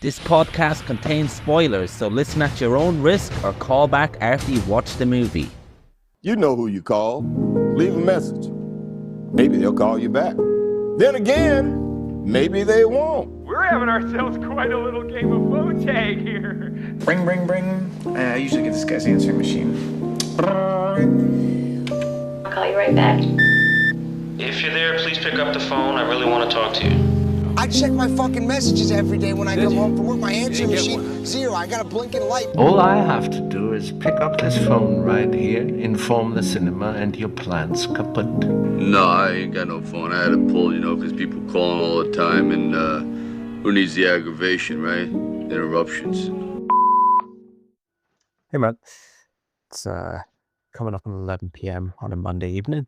This podcast contains spoilers, so listen at your own risk or call back after you've watched the movie. You know who you call. Leave a message. Maybe they'll call you back. Then again, maybe they won't. We're having ourselves quite a little game of phone tag here. Ring. I usually get this guy's answering machine. I'll call you right back. If you're there, please pick up the phone. I really want to talk to you. I check my fucking messages every day when I come home from work. My answering machine, zero. I got a blinking light. All I have to do is pick up this phone right here, inform the cinema, and your plan's kaput. No, I ain't got no phone. I had to pull, because people calling all the time, and who needs the aggravation, right? Interruptions. Hey man, it's coming up on 11 p.m. on a Monday evening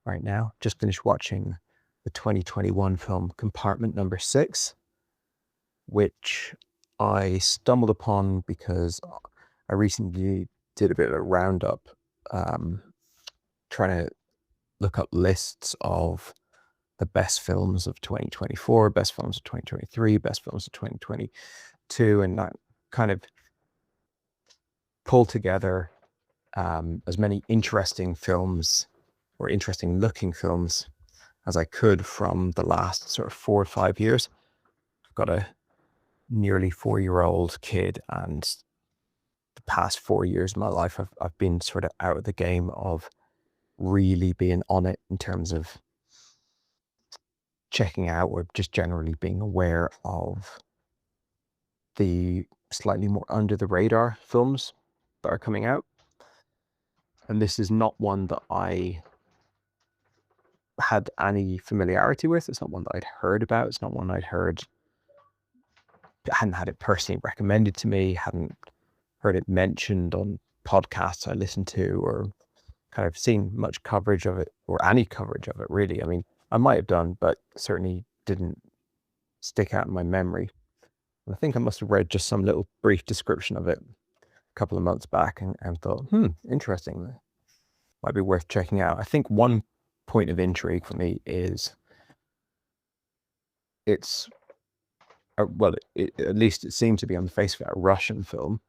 right now. Just finished watching the 2021 film Compartment No. 6, which I stumbled upon because I recently did a bit of a roundup, trying to look up lists of the best films of 2024, best films of 2023, best films of 2022, and that kind of pulled together as many interesting films or interesting looking films as I could from the last sort of 4 or 5 years. I've got a nearly 4-year-old kid, and the past 4 years of my life, I've been sort of out of the game of really being on it in terms of checking out or just generally being aware of the slightly more under the radar films that are coming out. And this is not one that I had any familiarity with. It's not one that I'd heard about. It's not one I hadn't had it personally recommended to me, hadn't heard it mentioned on podcasts I listened to, or kind of seen much coverage of it, or any coverage of it really. I mean, I might have done, but certainly didn't stick out in my memory. And I think I must have read just some little brief description of it a couple of months back and thought, interesting. Might be worth checking out. I think one point of intrigue for me is at least it seems to be on the face of it, a Russian film.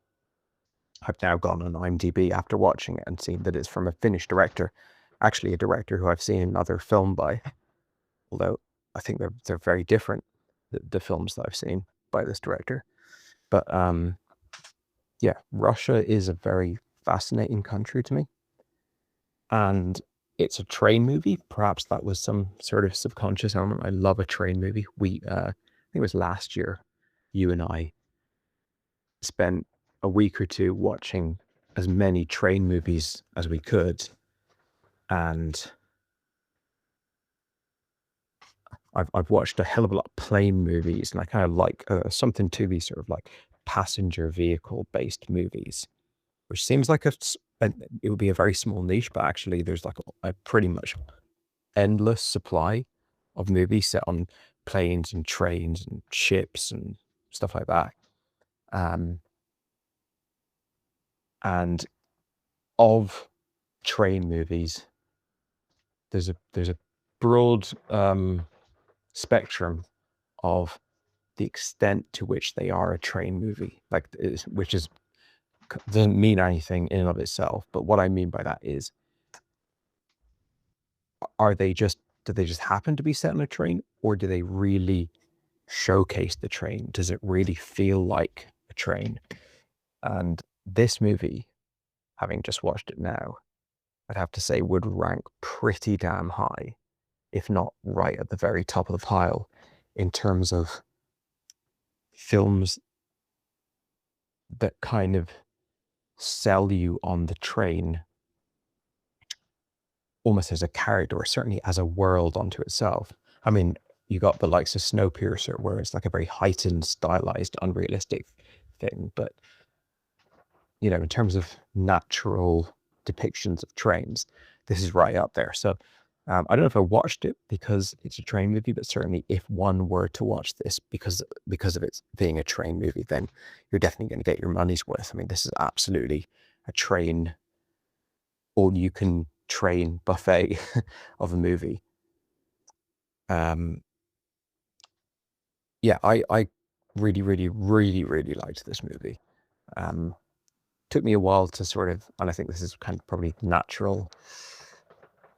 I've now gone on IMDb after watching it and seen that it's from a Finnish director, actually a director who I've seen another film by, although I think they're very different, the films that I've seen by this director. But yeah, Russia is a very fascinating country to me, and it's a train movie. Perhaps that was some sort of subconscious element. I love a train movie. I think it was last year, you and I spent a week or two watching as many train movies as we could. And I've watched a hell of a lot of plane movies, and I kind of like something to these sort of like passenger vehicle based movies, which seems like it would be a very small niche, but actually there's like a pretty much endless supply of movies set on planes and trains and ships and stuff like that. And of train movies, there's a broad spectrum of the extent to which they are a train movie, which doesn't mean anything in and of itself. But what I mean by that is, do they just happen to be set on a train, or do they really showcase the train? Does it really feel like a train? And this movie, having just watched it now, I'd have to say would rank pretty damn high, if not right at the very top of the pile, in terms of films that kind of sell you on the train almost as a character, or certainly as a world unto itself. I mean, you got the likes of Snowpiercer, where it's like a very heightened, stylized, unrealistic thing. But, in terms of natural depictions of trains, this is right up there. So I don't know if I watched it because it's a train movie, but certainly if one were to watch this because of it being a train movie, then you're definitely going to get your money's worth. I mean, this is absolutely a train, all-you-can train buffet of a movie. Yeah, I really, really, really, really liked this movie. Took me a while to sort of, and I think this is kind of probably natural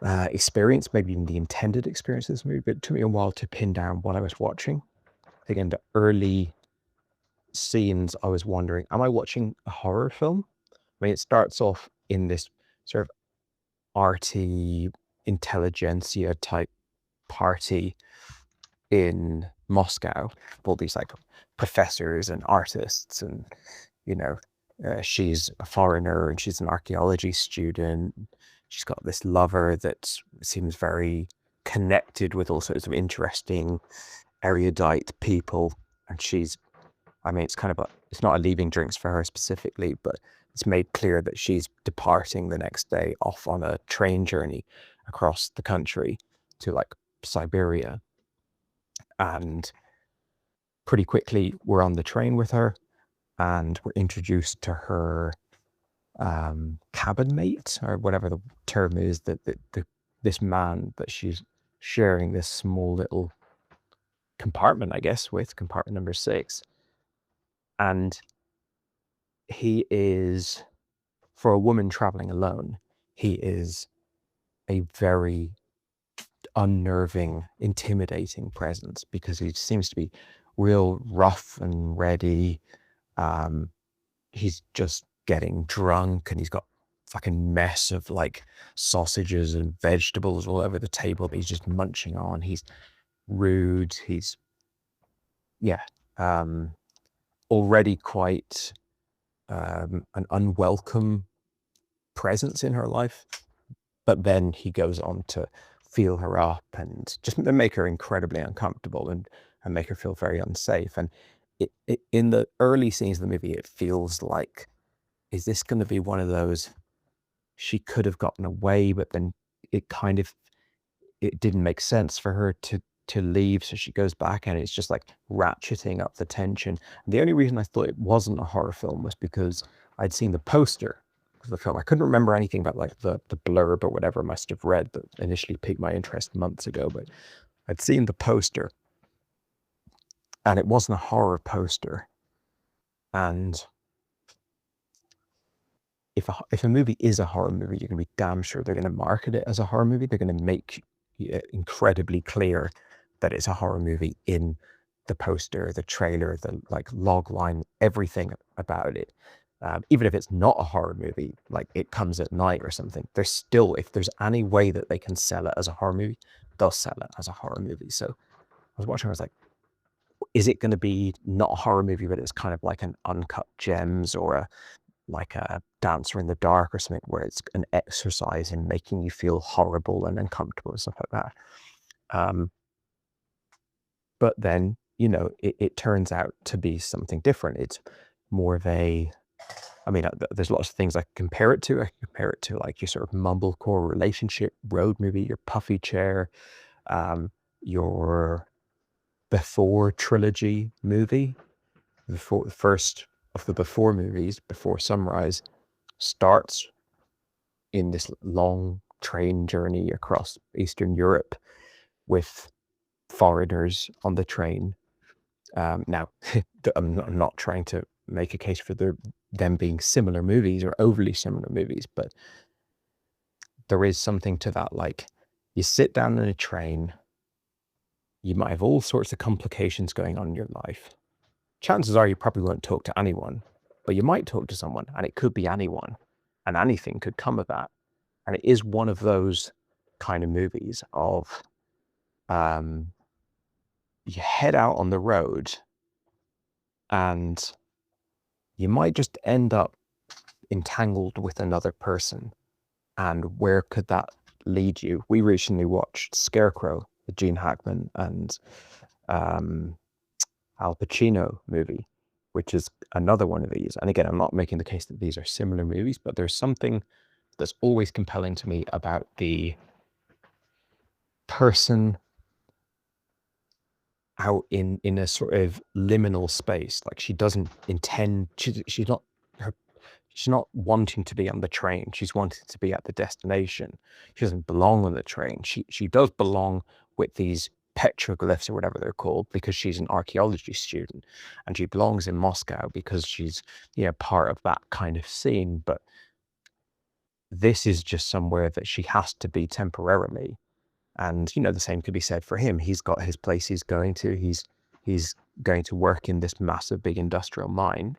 experience, maybe even the intended experience of this movie, but it took me a while to pin down what I was watching. I think in the early scenes, I was wondering, am I watching a horror film? I mean, it starts off in this sort of arty, intelligentsia type party in Moscow, all these like professors and artists, and she's a foreigner and she's an archaeology student. She's got this lover that seems very connected with all sorts of interesting, erudite people, and it's kind of it's not a leaving drinks for her specifically, but it's made clear that she's departing the next day off on a train journey across the country to like Siberia. And pretty quickly we're on the train with her and we're introduced to her cabin mate, or whatever the term is, that this man that she's sharing this small little compartment, I guess, with, compartment number 6. And he is, for a woman traveling alone, he is a very unnerving, intimidating presence, because he seems to be real rough and ready. He's just getting drunk and he's got fucking mess of like sausages and vegetables all over the table that he's just munching on. He's rude. He's already quite an unwelcome presence in her life. But then he goes on to feel her up and just make her incredibly uncomfortable and make her feel very unsafe. And it in the early scenes of the movie, it feels like, is this going to be one of those, she could have gotten away, but then it didn't make sense for her to leave, so she goes back, and it's just like ratcheting up the tension. And the only reason I thought it wasn't a horror film was because I'd seen the poster of the film. I couldn't remember anything about like the blurb or whatever I must have read that initially piqued my interest months ago, but I'd seen the poster and it wasn't a horror poster. And if a movie is a horror movie, you're going to be damn sure they're going to market it as a horror movie. They're going to make it incredibly clear that it's a horror movie in the poster, the trailer, the like log line, everything about it. Even if it's not a horror movie, like It Comes at Night or something, there's still, if there's any way that they can sell it as a horror movie, they'll sell it as a horror movie. So I was watching, I was like, is it going to be not a horror movie, but it's kind of like an Uncut Gems or like a Dancer in the Dark or something, where it's an exercise in making you feel horrible and uncomfortable and stuff like that. But then, it turns out to be something different. It's more of a, there's lots of things I can compare it to. I can compare it to like your sort of mumblecore relationship road movie, your Puffy Chair, your Before trilogy movie. The first of the Before movies, Before Sunrise, starts in this long train journey across Eastern Europe with foreigners on the train. Now, I'm not trying to make a case for them being similar movies or overly similar movies, but there is something to that. Like, you sit down in a train, you might have all sorts of complications going on in your life. Chances are you probably won't talk to anyone, but you might talk to someone, and it could be anyone, and anything could come of that. And it is one of those kind of movies of you head out on the road and you might just end up entangled with another person. And where could that lead you? We recently watched Scarecrow, the Gene Hackman and Al Pacino movie, which is another one of these. And again, I'm not making the case that these are similar movies, but there's something that's always compelling to me about the person out in a sort of liminal space. Like, she doesn't intend, she's not wanting to be on the train. She's wanting to be at the destination. She doesn't belong on the train. She does belong with these petroglyphs or whatever they're called, because she's an archaeology student and she belongs in Moscow because she's, you know, part of that kind of scene. But this is just somewhere that she has to be temporarily. And, you know, the same could be said for him. He's got his place he's going to. He's going to work in this massive, big industrial mine.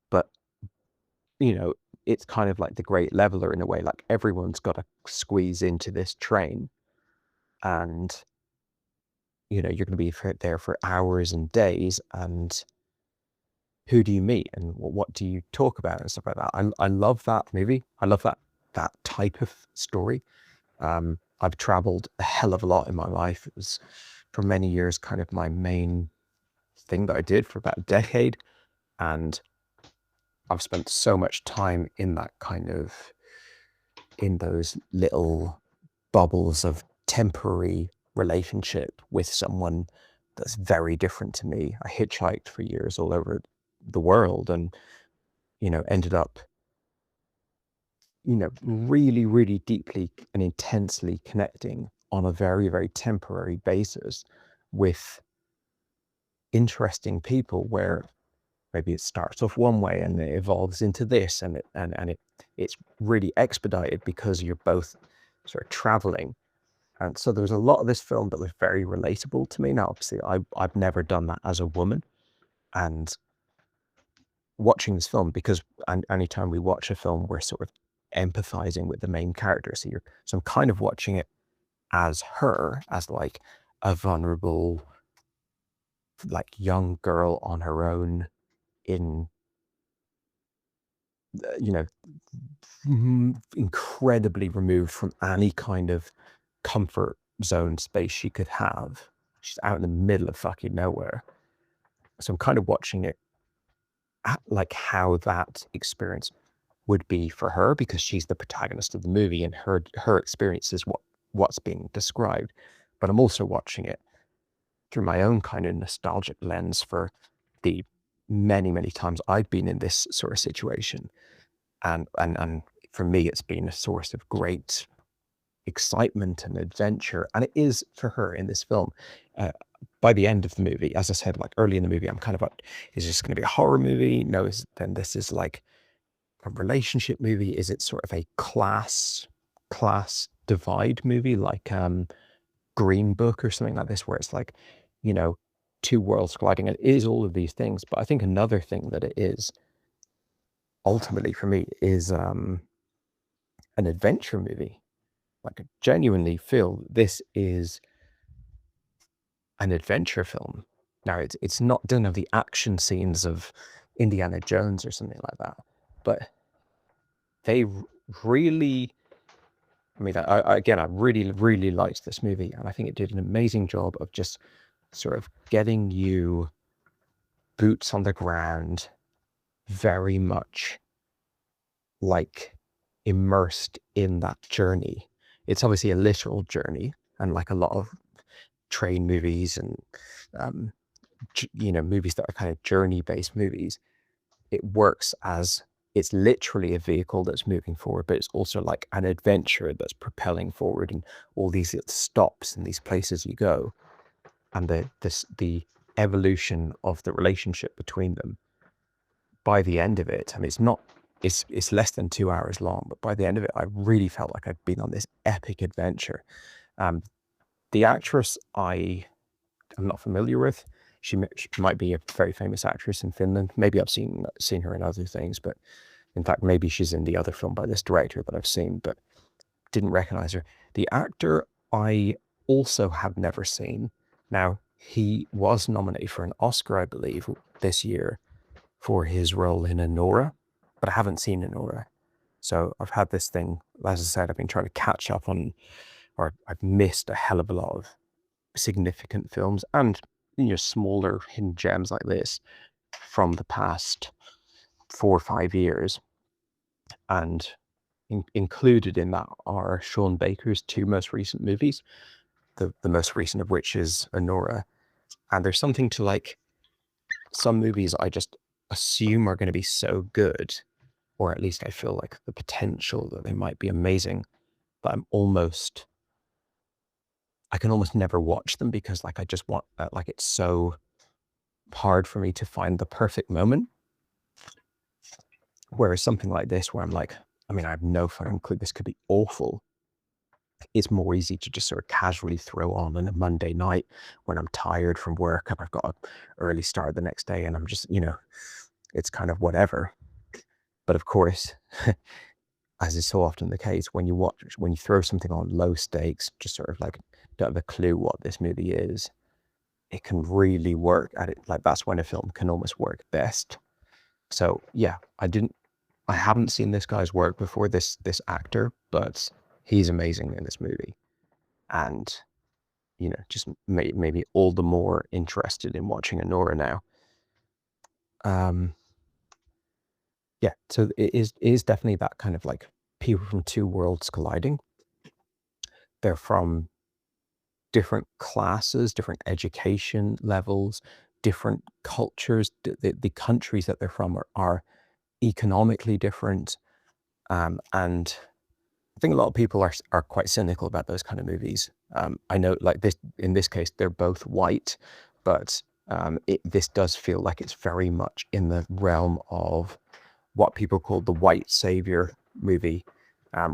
But, you know, it's kind of like the great leveler in a way. Like, everyone's got to squeeze into this train. And, you know, you're going to be there for hours and days. And who do you meet? And what do you talk about and stuff like that? I love that movie. I love that type of story. I've traveled a hell of a lot in my life. It was for many years kind of my main thing that I did for about a decade. And I've spent so much time in that kind of, in those little bubbles of temporary relationship with someone that's very different to me. I hitchhiked for years all over the world and, you know, ended up, you know, really, really deeply and intensely connecting on a very, very temporary basis with interesting people, where maybe it starts off one way and it evolves into this, and it's really expedited because you're both sort of traveling. And so there's a lot of this film that was very relatable to me. Now, obviously, I've never done that as a woman, and watching this film, because anytime we watch a film, we're sort of empathizing with the main character. So I'm kind of watching it as her, as like a vulnerable, like, young girl on her own in, you know, incredibly removed from any kind of comfort zone space she could have. She's out in the middle of fucking nowhere. So I'm kind of watching it like how that experience would be for her, because she's the protagonist of the movie and her experience is what's being described. But I'm also watching it through my own kind of nostalgic lens for the many, many times I've been in this sort of situation. And for me, it's been a source of great excitement and adventure. And it is for her in this film. By the end of the movie, as I said, like early in the movie, I'm kind of like, is this going to be a horror movie? No, then this is like a relationship movie. Is it sort of a class divide movie, like Green Book or something like this, where it's like, you know, two worlds colliding? It is all of these things. But I think another thing that it is ultimately for me is an adventure movie. Like, I genuinely feel this is an adventure film. Now, it's not, doesn't have the action scenes of Indiana Jones or something like that, but they really, I mean, I really, really liked this movie, and I think it did an amazing job of just sort of getting you boots on the ground, very much like immersed in that journey. It's obviously a literal journey, and like a lot of train movies and you know, movies that are kind of journey-based movies, it works as it's literally a vehicle that's moving forward, but it's also like an adventure that's propelling forward, and all these little stops and these places you go, and the evolution of the relationship between them. By the end of it, I mean, it's less than 2 hours long, but by the end of it, I really felt like I'd been on this epic adventure. The actress I'm not familiar with. She might be a very famous actress in Finland. Maybe I've seen her in other things, but in fact, maybe she's in the other film by this director that I've seen, but didn't recognize her. The actor I also have never seen. Now, he was nominated for an Oscar, I believe, this year for his role in Anora, but I haven't seen Anora. So I've had this thing, as I said, I've been trying to catch up on, or I've missed a hell of a lot of significant films and, you know, smaller hidden gems like this from the past 4 or 5 years. And included in that are Sean Baker's 2 most recent movies, the most recent of which is Anora. And there's something to, like, some movies I just assume are going to be so good, or at least I feel like the potential that they might be amazing, that I'm almost I can almost never watch them because like I just want like it's so hard for me to find the perfect moment. Whereas something like this, where I'm like, I mean, I have no fucking clue, this could be awful. It's more easy to just sort of casually throw on a Monday night when I'm tired from work and I've got an early start the next day and I'm just, it's kind of whatever. But of course, as is so often the case, when you throw something on low stakes, just sort of like don't have a clue what this movie is, it can really work at it. Like that's when a film can almost work best. So yeah, I haven't seen this guy's work before, this actor, but he's amazing in this movie. And, just maybe all the more interested in watching Anora now. Yeah, so it is definitely that kind of like people from two worlds colliding. They're from different classes, different education levels, different cultures. The countries that they're from are economically different. And I think a lot of people are quite cynical about those kind of movies. I know, like in this case, they're both white, but this does feel like it's very much in the realm of what people call the white savior movie,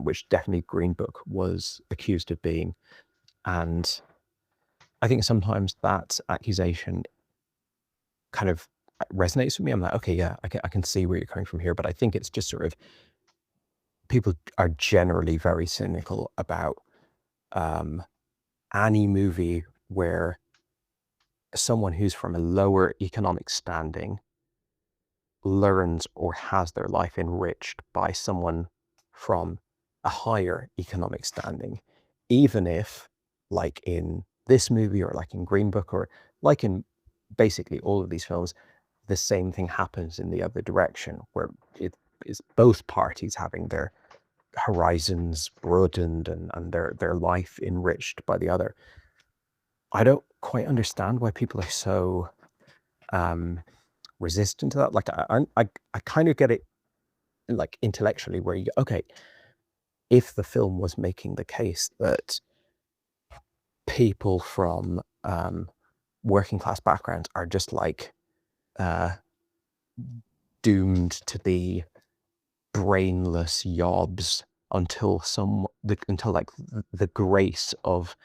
which definitely Green Book was accused of being. And I think sometimes that accusation kind of resonates with me. I'm like, okay, yeah, I can see where you're coming from here, but I think it's just sort of people are generally very cynical about any movie where someone who's from a lower economic standing learns or has their life enriched by someone from a higher economic standing, even if, like in this movie or like in Green Book or like in basically all of these films, the same thing happens in the other direction, where it is both parties having their horizons broadened and their life enriched by the other. I don't quite understand why people are so resistant to that. Like I kind of get it, like intellectually, where you go, okay, if the film was making the case that people from working class backgrounds are just like doomed to be brainless yobs until like the grace of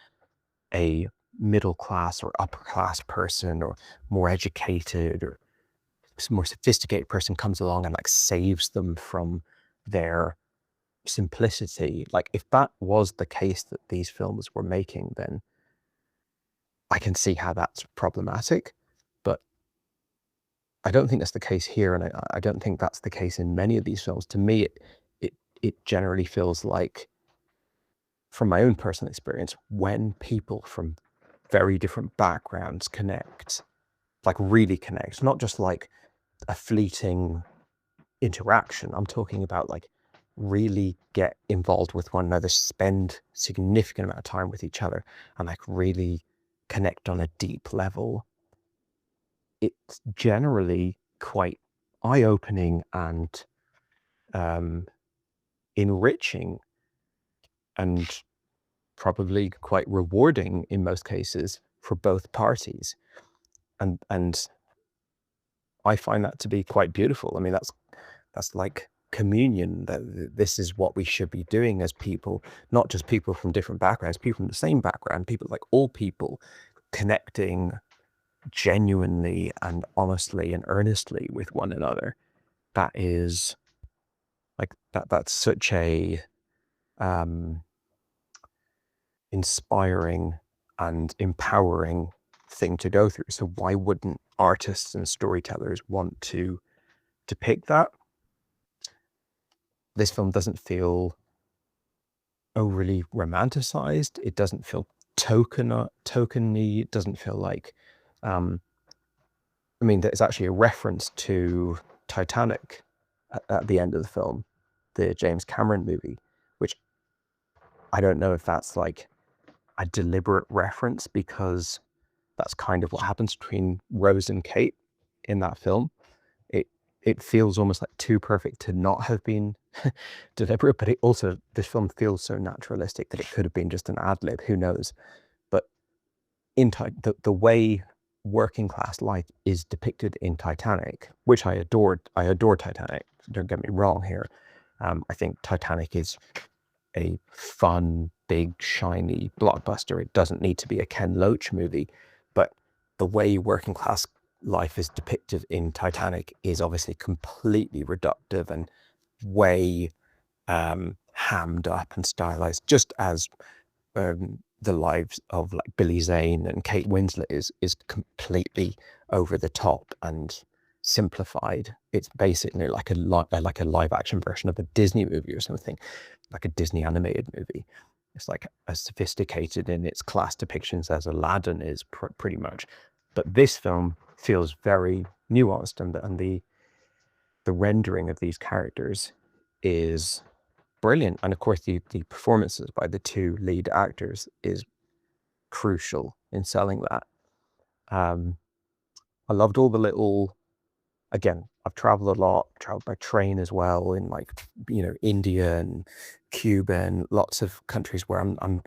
a middle class or upper class person or more educated or more sophisticated person comes along and like saves them from their simplicity. Like if that was the case that these films were making, then I can see how that's problematic, but I don't think that's the case here, and I don't think that's the case in many of these films. To me, it generally feels like, from my own personal experience, when people from very different backgrounds connect, like really connect, not just like a fleeting interaction. I'm talking about like really get involved with one another, spend significant amount of time with each other, and like really connect on a deep level. It's generally quite eye-opening and enriching and probably quite rewarding in most cases for both parties. And I find that to be quite beautiful. I mean, that's like communion, that this is what we should be doing as people, not just people from different backgrounds, people from the same background, people like all people connecting genuinely and honestly and earnestly with one another. That is like that's such a inspiring and empowering thing to go through. So why wouldn't artists and storytellers want to depict that? This film doesn't feel overly romanticized. It doesn't feel tokeny. It doesn't feel like I mean, there's actually a reference to Titanic at the end of the film, the James Cameron movie, which I don't know if that's like a deliberate reference, because that's kind of what happens between Rose and Kate in that film. It feels almost like too perfect to not have been deliberate, but this film feels so naturalistic that it could have been just an ad lib, who knows? But the way working class life is depicted in Titanic, which I adore Titanic, don't get me wrong here. I think Titanic is a fun, big, shiny blockbuster. It doesn't need to be a Ken Loach movie, but the way working class life is depicted in Titanic is obviously completely reductive and way hammed up and stylized, just as the lives of like Billy Zane and Kate Winslet is completely over the top and simplified. It's basically like a live action version of a Disney movie or something, like a Disney animated movie. It's like as sophisticated in its class depictions as Aladdin is pretty much. But this film feels very nuanced, and the rendering of these characters is brilliant. And of course, the performances by the two lead actors is crucial in selling that. I loved all the little, again, I've traveled a lot, traveled by train as well in like, India and Cuba and lots of countries where I'm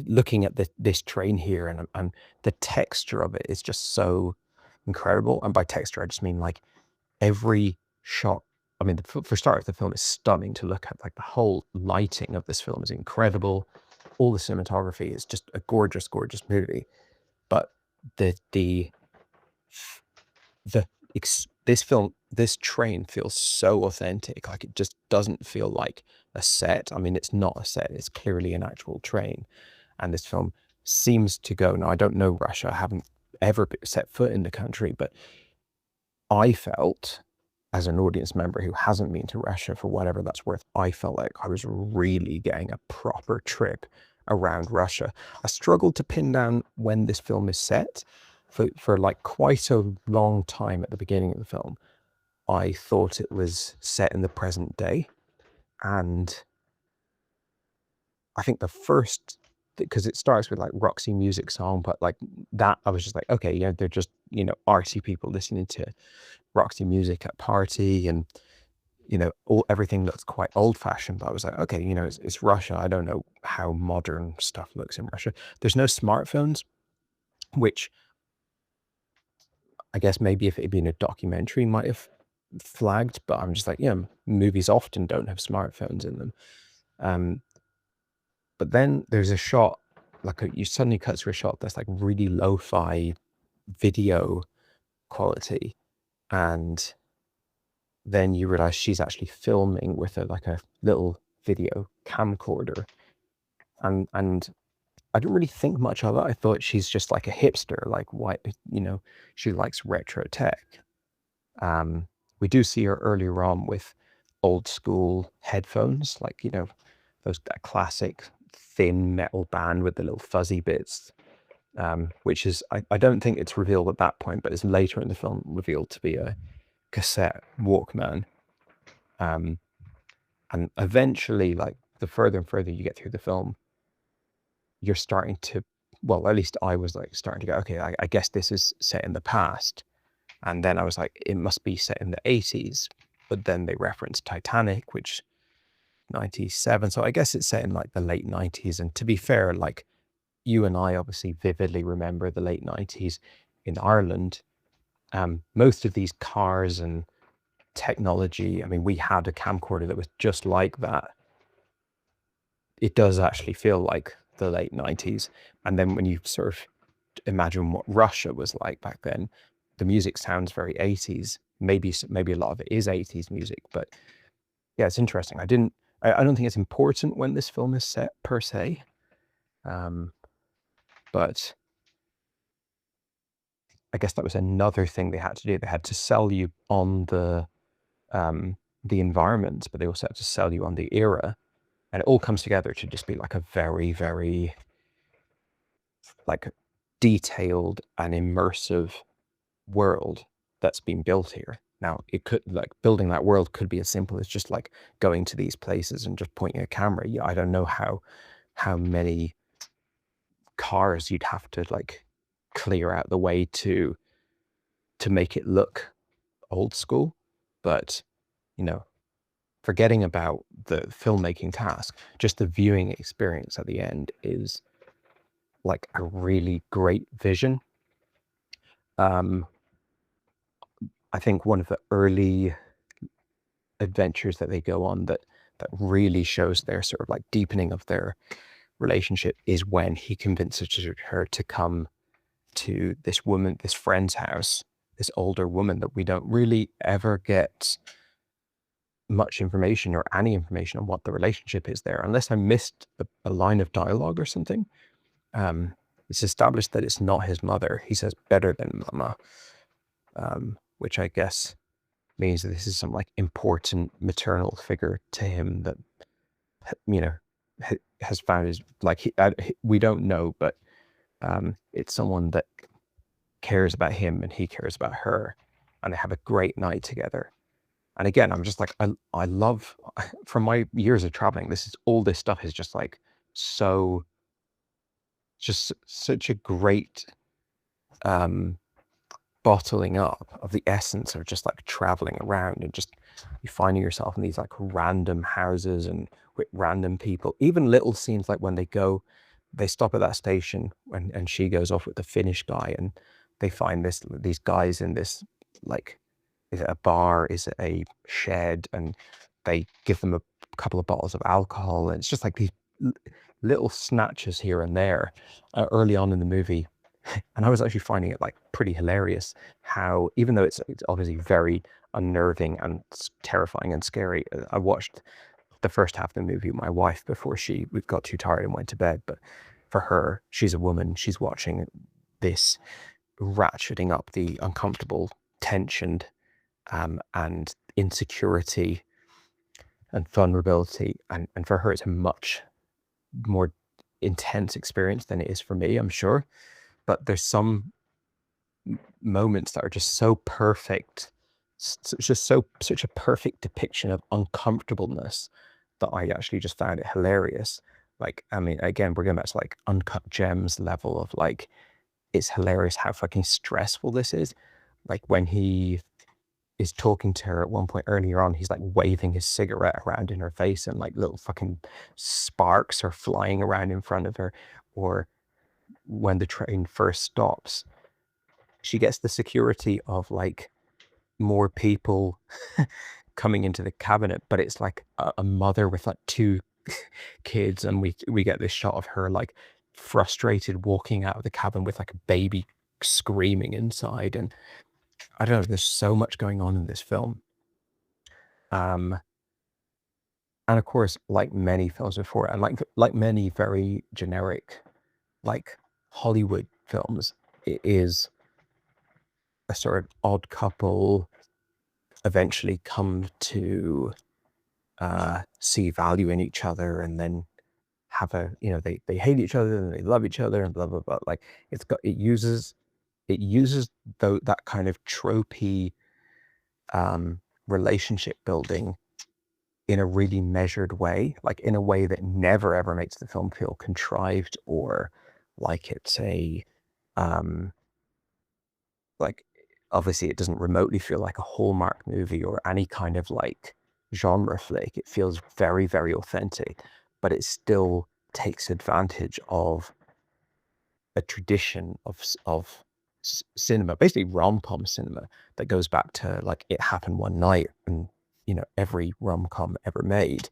looking at this train here, and the texture of it is just so incredible. And by texture, I just mean like every shot. I mean, for starters, the film is stunning to look at. Like the whole lighting of this film is incredible. All the cinematography is just a gorgeous, gorgeous movie. But this train feels so authentic. Like it just doesn't feel like a set. I mean, it's not a set. It's clearly an actual train. And this film seems to go. Now, I don't know Russia. I haven't ever set foot in the country, but I felt, as an audience member who hasn't been to Russia for whatever that's worth, I felt like I was really getting a proper trip around Russia. I struggled to pin down when this film is set. For like quite a long time at the beginning of the film, I thought it was set in the present day. And I think the first, because it starts with like Roxy Music song, but like that, I was just like, okay, yeah, they're just, artsy people listening to Roxy Music at party, and everything looks quite old-fashioned. But I was like, okay, it's Russia. I don't know how modern stuff looks in Russia. There's no smartphones, which I guess maybe if it had been a documentary might have flagged, but I'm just like, movies often don't have smartphones in them. But then there's a shot, you suddenly cut to a shot that's like really lo-fi video quality, and then you realize she's actually filming with a little video camcorder, and I didn't really think much of it. I thought she's just like a hipster, like white, she likes retro tech. We do see her earlier on with old school headphones, like, that classic thin metal band with the little fuzzy bits, which is, I don't think it's revealed at that point, but it's later in the film revealed to be a cassette Walkman. And eventually, like the further and further you get through the film, you're starting to, well, at least I was like starting to go, okay, I guess this is set in the past. And then I was like, it must be set in the 80s. But then they referenced Titanic, which 97. So I guess it's set in like the late 90s. And to be fair, like you and I obviously vividly remember the late 90s in Ireland. Most of these cars and technology, I mean, we had a camcorder that was just like that. It does actually feel like the late 90s. And then when you sort of imagine what Russia was like back then, the music sounds very 80s. Maybe a lot of it is 80s music, but yeah, it's interesting. I don't think it's important when this film is set per se, but I guess that was another thing they had to do. They had to sell you on the environment, but they also had to sell you on the era. And it all comes together to just be like a very, very like detailed and immersive world that's been built here. Now, it could, like, building that world could be as simple as just like going to these places and just pointing a camera. I don't know how many cars you'd have to like clear out the way to make it look old school, but forgetting about the filmmaking task, just the viewing experience at the end is like a really great vision. I think one of the early adventures that they go on that really shows their sort of like deepening of their relationship is when he convinces her to come to this friend's house, this older woman that we don't really ever get much information or any information on what the relationship is there, unless I missed a line of dialogue or something. It's established that it's not his mother. He says better than mama, which I guess means that this is some like important maternal figure to him that, you know, has found his, like, we don't know, but it's someone that cares about him and he cares about her, and they have a great night together. And again, I'm just like, I love, from my years of traveling, all this stuff is just like just such a great bottling up of the essence of just like traveling around and just you finding yourself in these like random houses and with random people. Even little scenes like when they stop at that station and she goes off with the Finnish guy and they find these guys in this, like, is it a bar, is it a shed, and they give them a couple of bottles of alcohol, and it's just like these little snatches here and there early on in the movie. And I was actually finding it like pretty hilarious how, even though it's obviously very unnerving and terrifying and scary, I watched the first half of the movie with my wife before we got too tired and went to bed. But for her, she's a woman, she's watching this ratcheting up the uncomfortable tension and insecurity and vulnerability. And for her, it's a much more intense experience than it is for me, I'm sure. But there's some moments that are just so perfect. It's just such a perfect depiction of uncomfortableness that I actually just found it hilarious. Like, I mean, again, we're going back to like Uncut Gems level of like, it's hilarious how fucking stressful this is. Like when he is talking to her at one point earlier on, he's like waving his cigarette around in her face and like little fucking sparks are flying around in front of her. Or when the train first stops, she gets the security of like more people coming into the cabinet, but it's like a mother with like two kids, and we get this shot of her like frustrated walking out of the cabin with like a baby screaming inside. And I don't know, there's so much going on in this film. And of course, like many films before, and like many very generic like Hollywood films, it is a sort of odd couple eventually come to see value in each other, and then have they hate each other and they love each other and blah blah blah. Like it uses that kind of tropey relationship building in a really measured way, like in a way that never ever makes the film feel contrived or like it's like, obviously it doesn't remotely feel like a Hallmark movie or any kind of like genre flick. It feels very, very authentic, but it still takes advantage of a tradition of cinema, basically rom-com cinema, that goes back to like It Happened One Night and every rom-com ever made.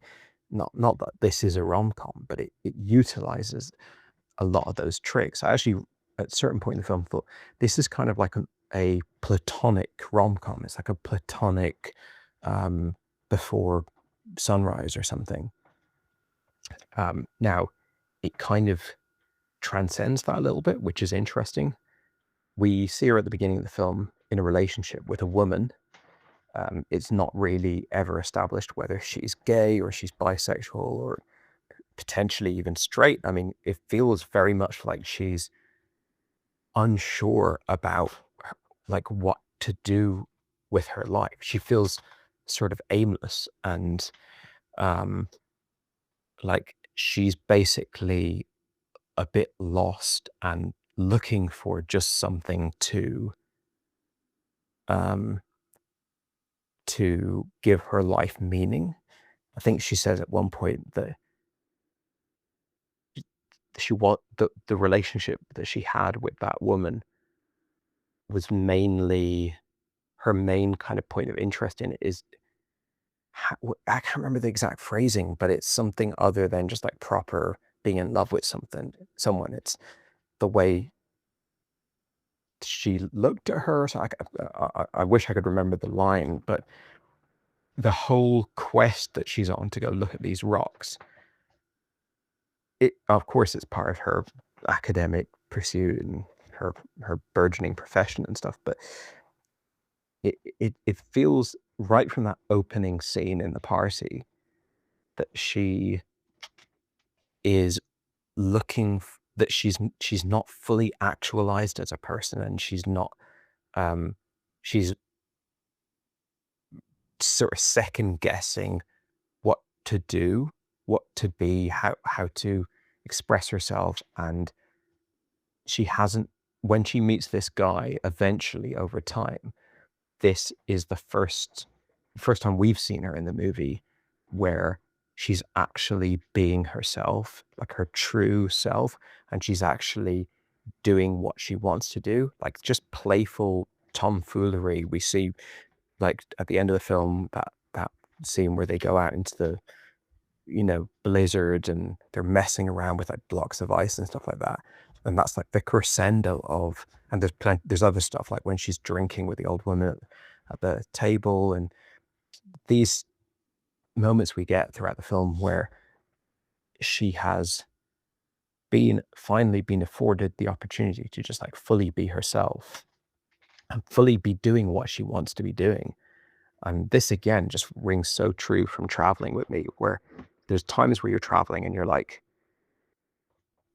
Not that this is a rom-com, but it utilizes a lot of those tricks. I actually, at a certain point in the film, thought this is kind of like a platonic rom-com. It's like a platonic Before Sunrise or something. Now, it kind of transcends that a little bit, which is interesting. We see her at the beginning of the film in a relationship with a woman. It's not really ever established whether she's gay or she's bisexual or potentially even straight. I mean, it feels very much like she's unsure about like what to do with her life. She feels sort of aimless and like she's basically a bit lost and looking for just something to give her life meaning. I think she says at one point that the relationship that she had with that woman was mainly her main kind of point of interest in it is I can't remember the exact phrasing, but it's something other than just like proper being in love with someone. It's the way she looked at her. So I wish I could remember the line, but the whole quest that she's on to go look at these rocks, it of course it's part of her academic pursuit and her burgeoning profession and stuff, but it feels right from that opening scene in the party that she is looking that she's not fully actualized as a person, and she's not she's sort of second guessing what to do, what to be, how to express herself. And she hasn't, when she meets this guy eventually over time, this is the first time we've seen her in the movie where she's actually being herself, like her true self, and she's actually doing what she wants to do, like just playful tomfoolery. We see, like at the end of the film, that scene where they go out into the blizzard and they're messing around with like blocks of ice and stuff like that, and that's like the crescendo of. And there's other stuff like when she's drinking with the old woman at the table, and these moments we get throughout the film where she has finally been afforded the opportunity to just like fully be herself and fully be doing what she wants to be doing. And this again just rings so true from traveling with me, where there's times where you're traveling and you're like,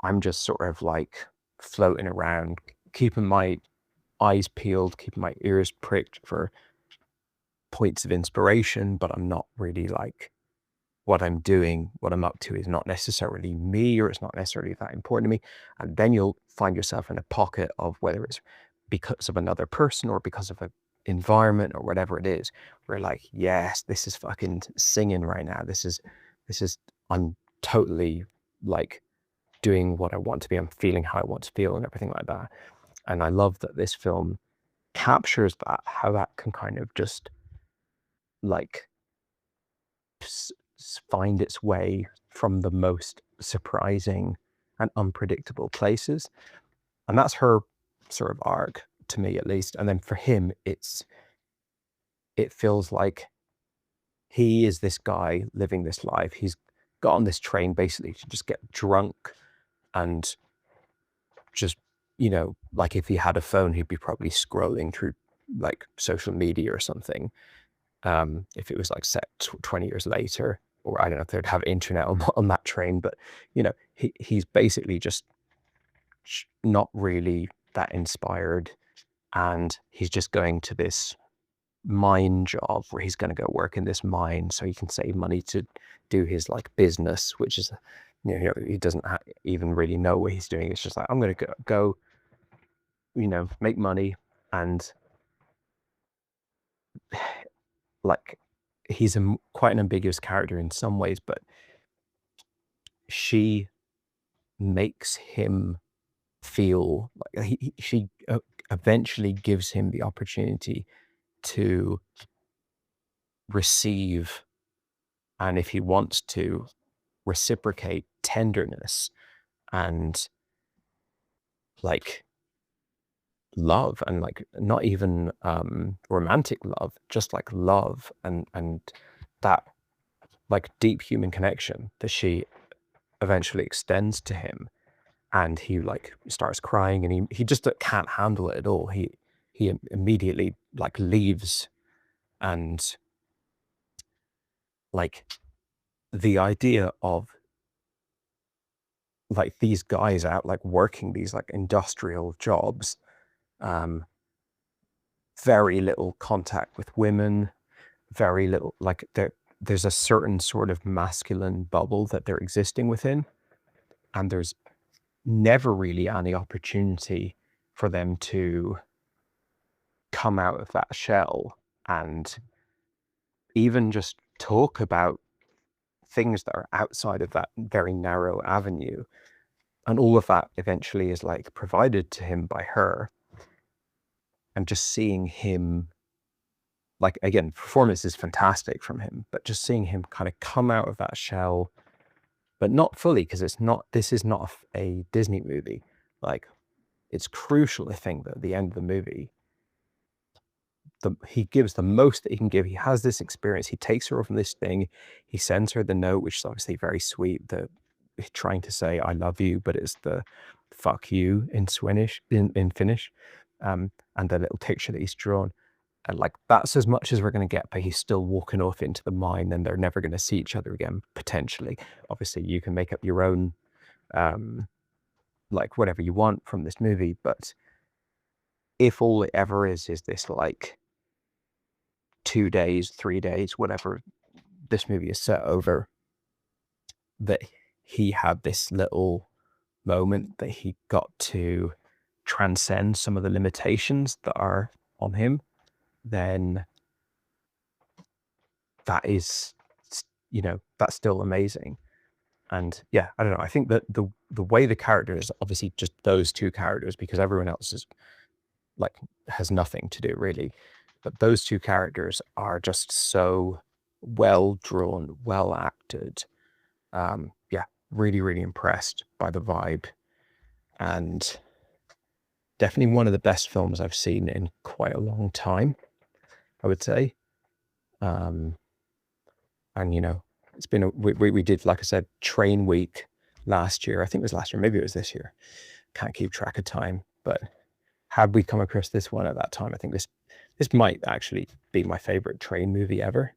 I'm just sort of like floating around, keeping my eyes peeled, keeping my ears pricked for points of inspiration, but I'm not really like, what I'm doing, what I'm up to is not necessarily me, or it's not necessarily that important to me. And then you'll find yourself in a pocket of, whether it's because of another person or because of an environment or whatever it is, where like, yes, this is fucking singing right now. This is, I'm totally like doing what I want to be. I'm feeling how I want to feel and everything like that. And I love that this film captures that, how that can kind of just like find its way from the most surprising and unpredictable places. And that's her sort of arc, to me at least. And then for him, it feels like he is this guy living this life. He's got on this train basically to just get drunk and just, like if he had a phone, he'd be probably scrolling through like social media or something. If it was like set 20 years later, or I don't know if they'd have internet on that train, but he's basically just not really that inspired, and he's just going to this mine job where he's going to go work in this mine so he can save money to do his like business, which is, he doesn't even really know what he's doing. It's just like, I'm going to go make money. And like, he's quite an ambiguous character in some ways, but she makes him feel like she eventually gives him the opportunity to receive, and if he wants to, reciprocate tenderness and like love, and like not even romantic love, just like love and that like deep human connection that she eventually extends to him. And he like starts crying, and he just can't handle it at all. He immediately like leaves. And like the idea of like these guys out like working these like industrial jobs, very little contact with women, very little, like there's a certain sort of masculine bubble that they're existing within, and there's never really any opportunity for them to come out of that shell and even just talk about things that are outside of that very narrow avenue. And all of that eventually is like provided to him by her. And just seeing him, like, again, performance is fantastic from him, but just seeing him kind of come out of that shell, but not fully, because this is not a Disney movie. Like, it's crucial, I think, that at the end of the movie, he gives the most that he can give. He has this experience. He takes her from this thing. He sends her the note, which is obviously very sweet, trying to say I love you, but it's the fuck you in Finnish, and the little picture that he's drawn. And like, that's as much as we're going to get, but he's still walking off into the mine, and they're never going to see each other again, potentially. Obviously, you can make up your own, like, whatever you want from this movie, but if all it ever is this, like, 2 days, 3 days, whatever this movie is set over, that he had this little moment that he got to transcend some of the limitations that are on him, then that is, that's still amazing. And yeah, I don't know. I think that the way the characters, obviously just those two characters, because everyone else is like, has nothing to do really, but those two characters are just so well drawn, well acted. Yeah, really, really impressed by the vibe, and definitely one of the best films I've seen in quite a long time, I would say. And it's been we did, like I said, Train Week last year. I think it was last year, maybe it was this year. Can't keep track of time, but had we come across this one at that time, I think this might actually be my favorite train movie ever.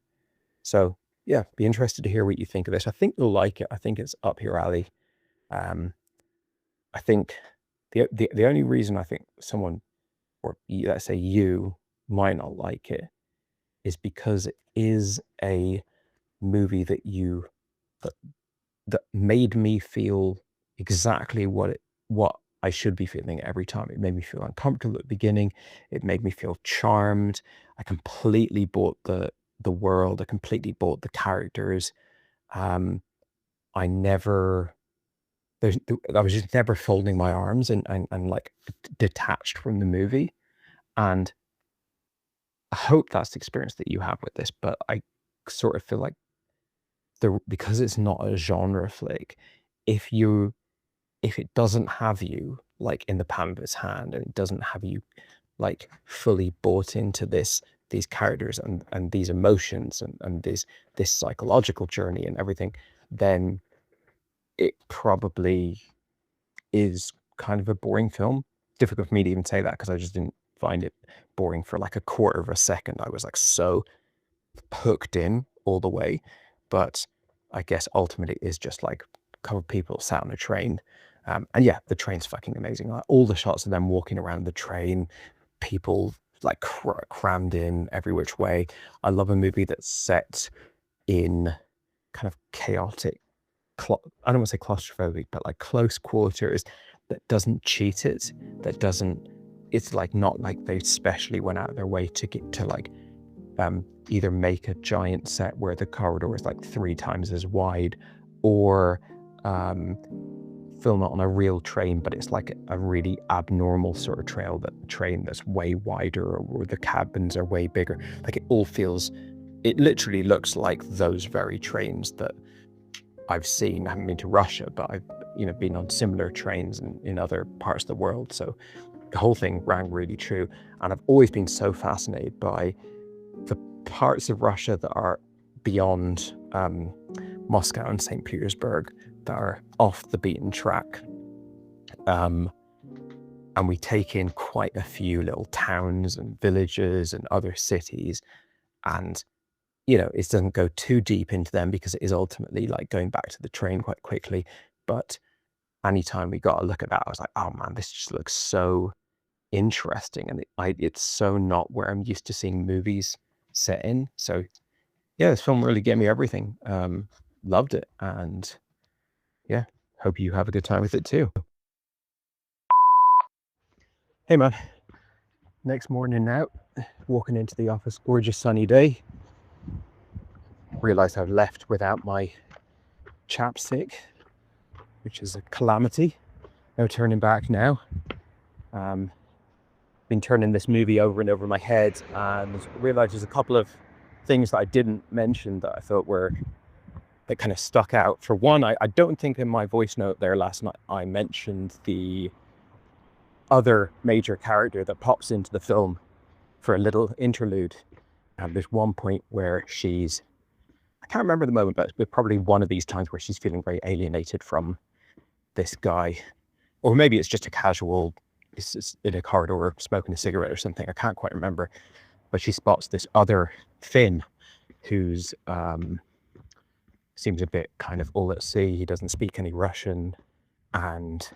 So yeah, be interested to hear what you think of this. I think you'll like it. I think it's up your alley. I think the only reason I think someone, or let's say you, might not like it is because it is a movie that that made me feel exactly what I should be feeling every time. It made me feel uncomfortable at the beginning. It made me feel charmed. I completely bought the world. I completely bought the characters. I was just never folding my arms and like detached from the movie. And I hope that's the experience that you have with this, but I sort of feel like because it's not a genre flick, if it doesn't have you like in the palm of its hand, and it doesn't have you like fully bought into these characters and these emotions and this psychological journey and everything, then it probably is kind of a boring film. Difficult for me to even say that, because I just didn't find it boring for like a quarter of a second. I was like so hooked in all the way. But I guess ultimately it is just like a couple of people sat on a train. And yeah, the train's fucking amazing. Like, all the shots of them walking around the train, people like crammed in every which way. I love a movie that's set in kind of chaotic, I don't want to say claustrophobic, but like close quarters, that doesn't cheat it, it's like not like they specially went out of their way to get to like either make a giant set where the corridor is like 3 times as wide, or film it on a real train, but it's like a really abnormal sort of train that's way wider, or the cabins are way bigger. Like, it literally looks like those very trains that I've seen. I haven't been to Russia, but I've been on similar trains in other parts of the world. So the whole thing rang really true. And I've always been so fascinated by the parts of Russia that are beyond Moscow and St. Petersburg, that are off the beaten track. And we take in quite a few little towns and villages and other cities. And, it doesn't go too deep into them, because it is ultimately like going back to the train quite quickly. But anytime we got a look at that, I was like, oh man, this just looks so interesting. And it's so not where I'm used to seeing movies set in. So yeah, this film really gave me everything. Loved it. And yeah, hope you have a good time with it too. Hey man, next morning now, walking into the office, gorgeous sunny day. Realized I've left without my chapstick, which is a calamity. No turning back now. Been turning this movie over and over in my head and realised there's a couple of things that I didn't mention that I thought that kind of stuck out. For one, I don't think in my voice note there last night I mentioned the other major character that pops into the film for a little interlude. And there's one point where I can't remember the moment, but it's probably one of these times where she's feeling very alienated from this guy. Or maybe it's just a casual, it's in a corridor smoking a cigarette or something. I can't quite remember. But she spots this other Finn who's seems a bit kind of all at sea. He doesn't speak any Russian. And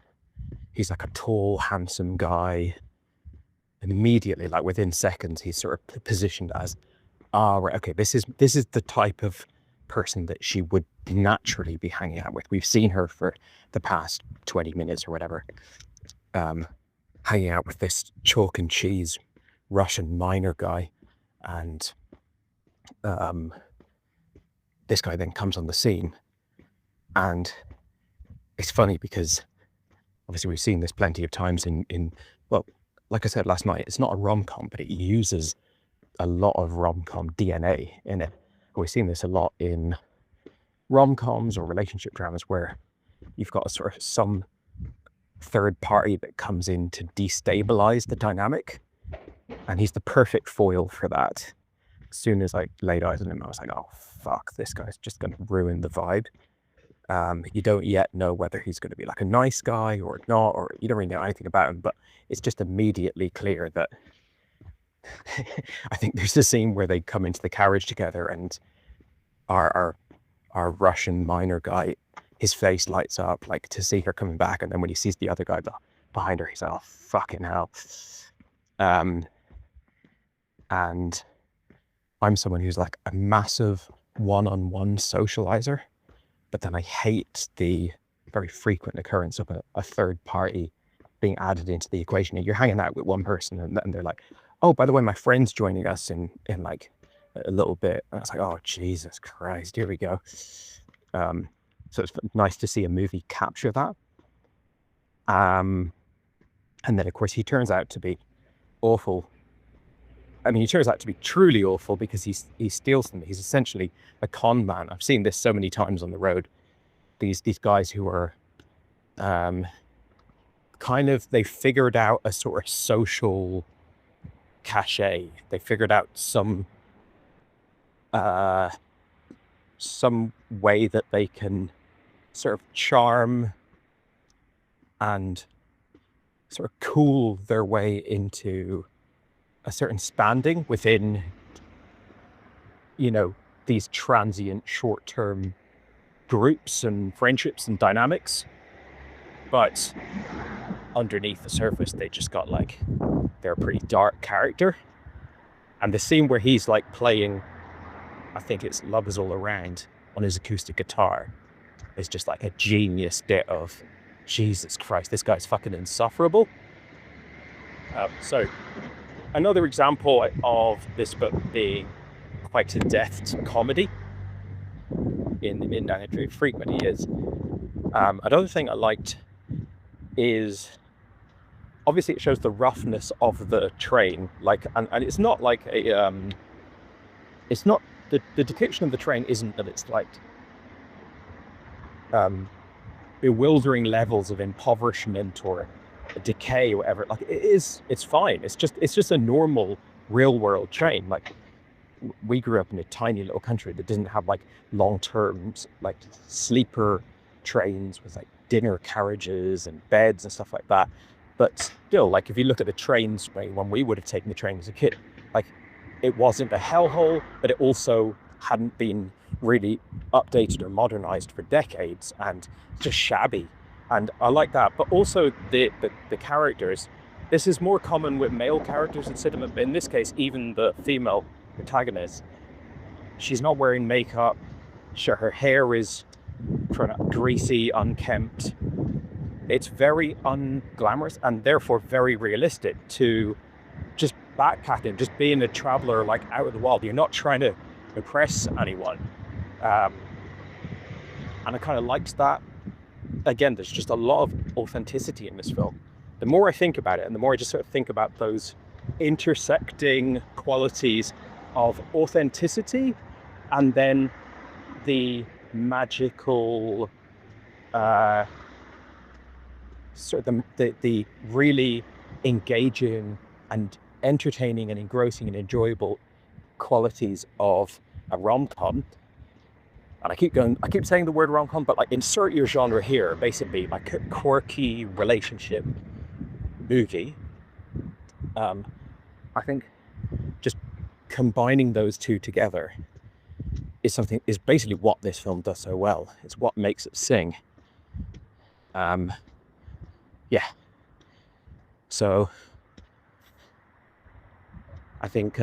he's like a tall, handsome guy. And immediately, like within seconds, he's sort of positioned as, right, okay, this is the type of person that she would naturally be hanging out with. We've seen her for the past 20 minutes or whatever, hanging out with this chalk and cheese Russian miner guy. And this guy then comes on the scene. And it's funny because obviously we've seen this plenty of times in well, like I said last night, it's not a rom-com, but it uses a lot of rom-com DNA in it. We've seen this a lot in rom-coms or relationship dramas where you've got a sort of some third party that comes in to destabilize the dynamic. And he's the perfect foil for that. As soon as I laid eyes on him, I was like, oh, fuck, this guy's just going to ruin the vibe. You don't yet know whether he's going to be like a nice guy or not, or you don't really know anything about him, but it's just immediately clear that I think there's a scene where they come into the carriage together and our Russian miner guy, his face lights up like to see her coming back. And then when he sees the other guy behind her, he's like, oh, fucking hell. And I'm someone who's like a massive one-on-one socializer, but then I hate the very frequent occurrence of a third party being added into the equation. And you're hanging out with one person and they're like, oh, by the way, my friend's joining us in like a little bit. And it's like, oh, Jesus Christ, here we go. So it's nice to see a movie capture that. And then, of course, he turns out to be awful. I mean, he turns out to be truly awful because he steals them. He's essentially a con man. I've seen this so many times on the road. These guys who are kind of, they figured out a sort of social cachet. They figured out some way that they can sort of charm and sort of cool their way into a certain standing within, you know, these transient short-term groups and friendships and dynamics. But underneath the surface, they just got like, they're a pretty dark character. And the scene where he's like playing, I think it's Love Is All Around on his acoustic guitar, is just like a genius bit of, Jesus Christ, this guy's fucking insufferable. So another example of this book being quite a deft comedy in the Midnight Entry frequently is, another thing I liked is, obviously it shows the roughness of the train, like, and it's not like a, it's not, the depiction of the train isn't that it's like bewildering levels of impoverishment or decay or whatever. Like it's fine. It's just a normal real world train. Like we grew up in a tiny little country that didn't have like long-term like sleeper trains with like dinner carriages and beds and stuff like that. But still, like if you look at the trains when we would have taken the train as a kid, like it wasn't a hellhole, but it also hadn't been really updated or modernized for decades and just shabby. And I like that. But also the characters, this is more common with male characters in cinema, but in this case, even the female protagonist, she's not wearing makeup. Sure, her hair is greasy, unkempt. It's very unglamorous and therefore very realistic to just backpacking, just being a traveler like out of the wild. You're not trying to impress anyone. And I kind of liked that. again, there's just a lot of authenticity in this film. The more I think about it, and the more I just sort of think about those intersecting qualities of authenticity and then the magical, sort of the really engaging and entertaining and engrossing and enjoyable qualities of a rom-com. And I keep saying the word rom-com, but like insert your genre here, basically like a quirky relationship movie. I think just combining those two together is basically what this film does so well. It's what makes it sing. Yeah. So I think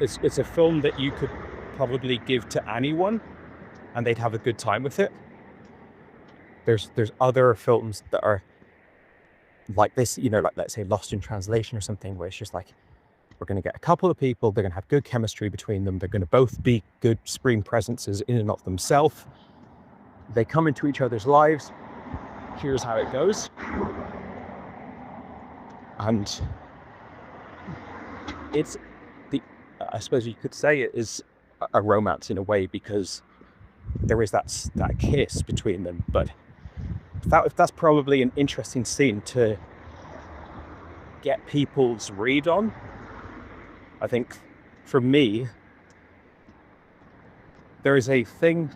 it's a film that you could probably give to anyone and they'd have a good time with it. There's other films that are like this, you know, like let's say Lost in Translation or something, where it's just like, we're going to get a couple of people, they're going to have good chemistry between them, they're going to both be good screen presences in and of themselves. They come into each other's lives, here's how it goes. And it's I suppose you could say it is a romance in a way, because there is that kiss between them. But that's probably an interesting scene to get people's read on. I think for me, there is a thing,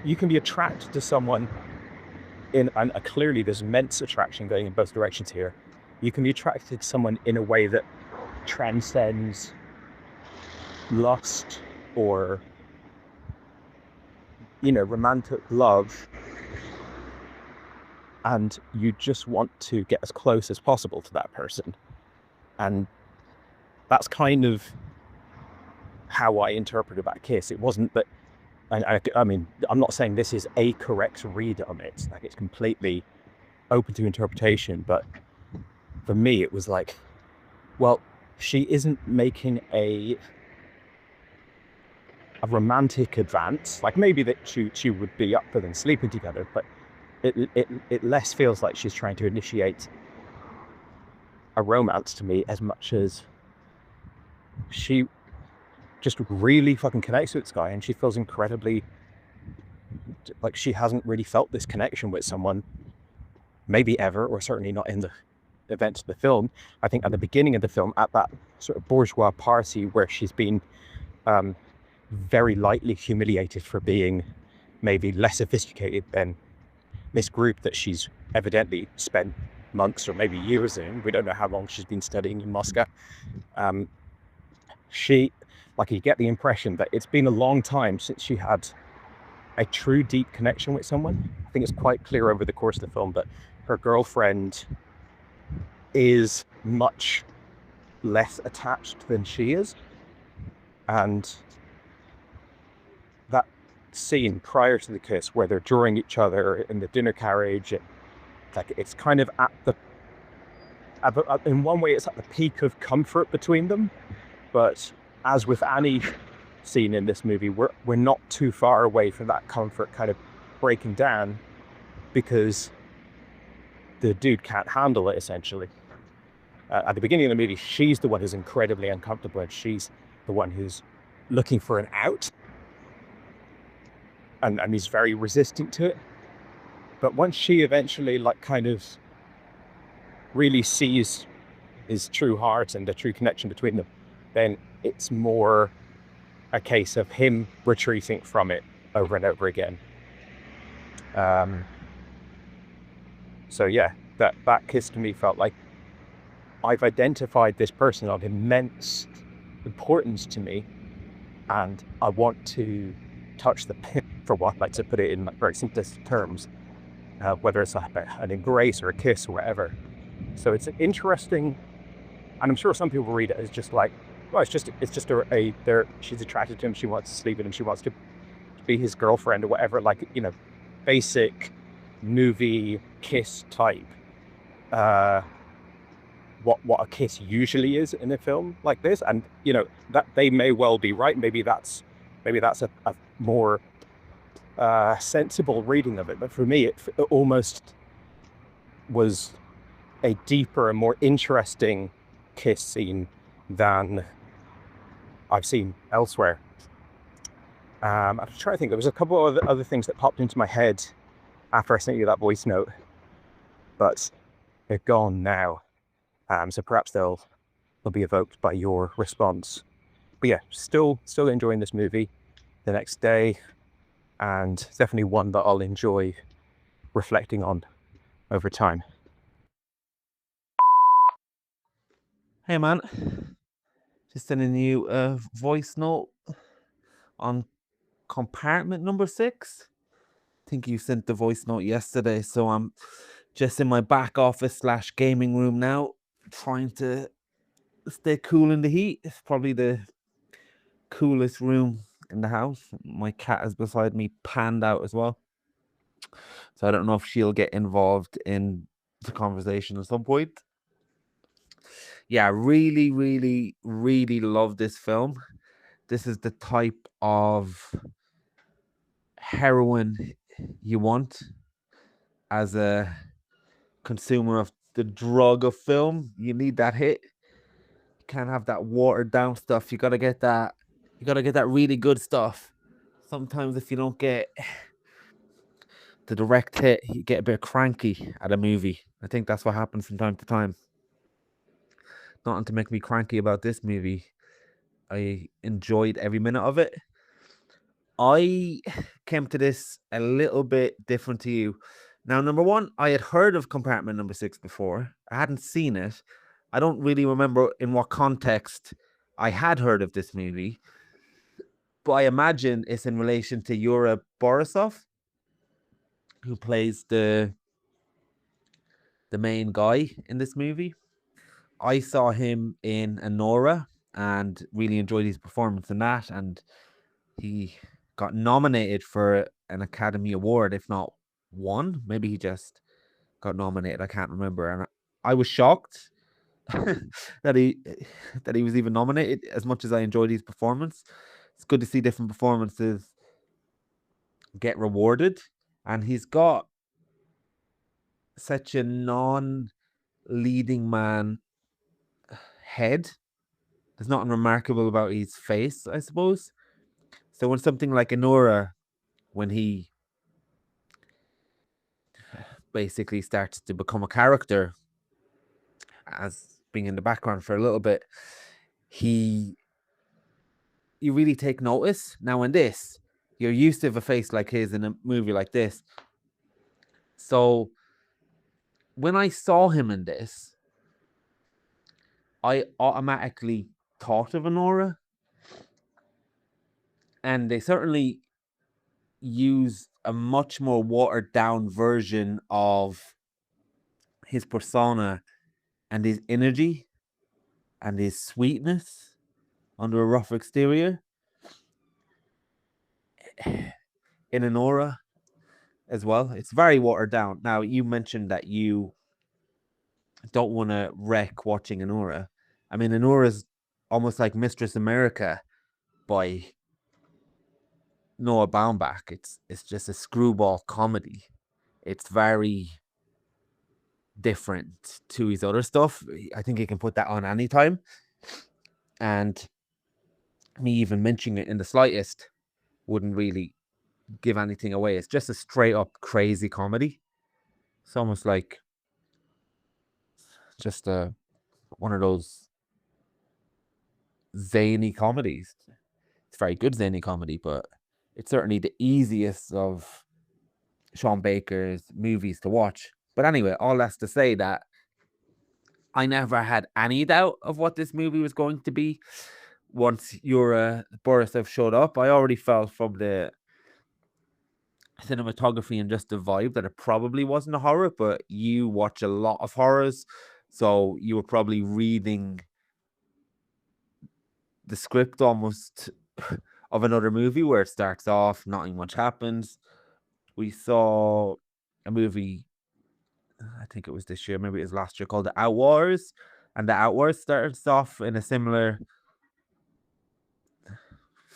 you can be attracted to someone and clearly there's immense attraction going in both directions here. You can be attracted to someone in a way that transcends lust or, you know, romantic love, and you just want to get as close as possible to that person. And that's kind of how I interpreted that kiss. It wasn't that, I mean, I'm not saying this is a correct read on it, like it's completely open to interpretation, but for me it was like, well, she isn't making a romantic advance, like maybe that she would be up for them sleeping together, but it less feels like she's trying to initiate a romance to me, as much as she just really fucking connects with this guy, and she feels incredibly like she hasn't really felt this connection with someone maybe ever, or certainly not in the events of the film. I think at the beginning of the film, at that sort of bourgeois party where she's been very lightly humiliated for being maybe less sophisticated than this group that she's evidently spent months or maybe years in. We don't know how long she's been studying in Moscow. Like, you get the impression that it's been a long time since she had a true deep connection with someone. I think it's quite clear over the course of the film that her girlfriend is much less attached than she is. And that scene prior to the kiss, where they're drawing each other in the dinner carriage, like, it's kind of in one way it's at the peak of comfort between them, but as with any scene in this movie, we're not too far away from that comfort kind of breaking down, because the dude can't handle it, essentially. At the beginning of the movie, she's the one who's incredibly uncomfortable, and she's the one who's looking for an out, and he's very resistant to it. But once she eventually, like, kind of really sees his true heart and the true connection between them, then it's more a case of him retreating from it over and over again. So yeah, that kiss to me felt like I've identified this person of immense importance to me, and I want to touch the pin, for what, like, to put it in like very simplistic terms, whether it's an embrace or a kiss or whatever. So it's interesting, and I'm sure some people read it as just like, well, she's attracted to him, she wants to sleep with him, she wants to be his girlfriend or whatever, like, you know, basic movie kiss type, what a kiss usually is in a film like this. And, you know, that they may well be right. Maybe that's maybe that's a more sensible reading of it. But for me, it almost was a deeper and more interesting kiss scene than I've seen elsewhere. I'm trying to think. There was a couple of other things that popped into my head after I sent you that voice note, but they're gone now. So perhaps they'll be evoked by your response. But yeah, still enjoying this movie the next day, and definitely one that I'll enjoy reflecting on over time. Hey man, just sending you a voice note on compartment number 6. I think you sent the voice note yesterday, so I'm just in my back office / gaming room now, trying to stay cool in the heat. It's probably the coolest room in the house. My cat is beside me, panned out as well. So I don't know if she'll get involved in the conversation at some point. Yeah, really, really, really love this film. This is the type of heroin you want as a consumer of the drug of film. You need that hit. You can't have that watered down stuff. You gotta get that really good stuff. Sometimes if you don't get the direct hit, you get a bit cranky at a movie. I think that's what happens from time to time. Nothing to make me cranky about this movie. I enjoyed every minute of it. I came to this a little bit different to you. Now, number one, I had heard of Compartment Number 6 before. I hadn't seen it. I don't really remember in what context I had heard of this movie, but I imagine it's in relation to Yura Borisov, who plays the main guy in this movie. I saw him in Anora and really enjoyed his performance in that, and he got nominated for an Academy Award, if not won. Maybe he just got nominated. I can't remember, and I was shocked that he was even nominated. As much as I enjoyed his performance, it's good to see different performances get rewarded, and he's got such a non-leading man head. There's nothing remarkable about his face, I suppose. So when something like Anora, when he basically starts to become a character as being in the background for a little bit, you really take notice. Now in this, you're used to have a face like his in a movie like this. So when I saw him in this, I automatically thought of Anora. And they certainly use a much more watered down version of his persona and his energy and his sweetness under a rough exterior in Anora as well. It's very watered down. Now, you mentioned that you don't want to wreck watching Anora. I mean, Anora's almost like Mistress America by Noah Baumbach. It's just a screwball comedy. It's very different to his other stuff. I think he can put that on anytime. And me even mentioning it in the slightest wouldn't really give anything away. It's just a straight up crazy comedy. It's almost like just one of those zany comedies. It's very good zany comedy, but it's certainly the easiest of Sean Baker's movies to watch. But anyway, all that's to say that I never had any doubt of what this movie was going to be. Once Yura Borisov showed up, I already felt from the cinematography and just the vibe that it probably wasn't a horror, but you watch a lot of horrors, so you were probably reading the script almost of another movie where it starts off, nothing much happens. We saw a movie, I think it was this year, maybe it was last year, called The Outwars, and The Outwars starts off in a similar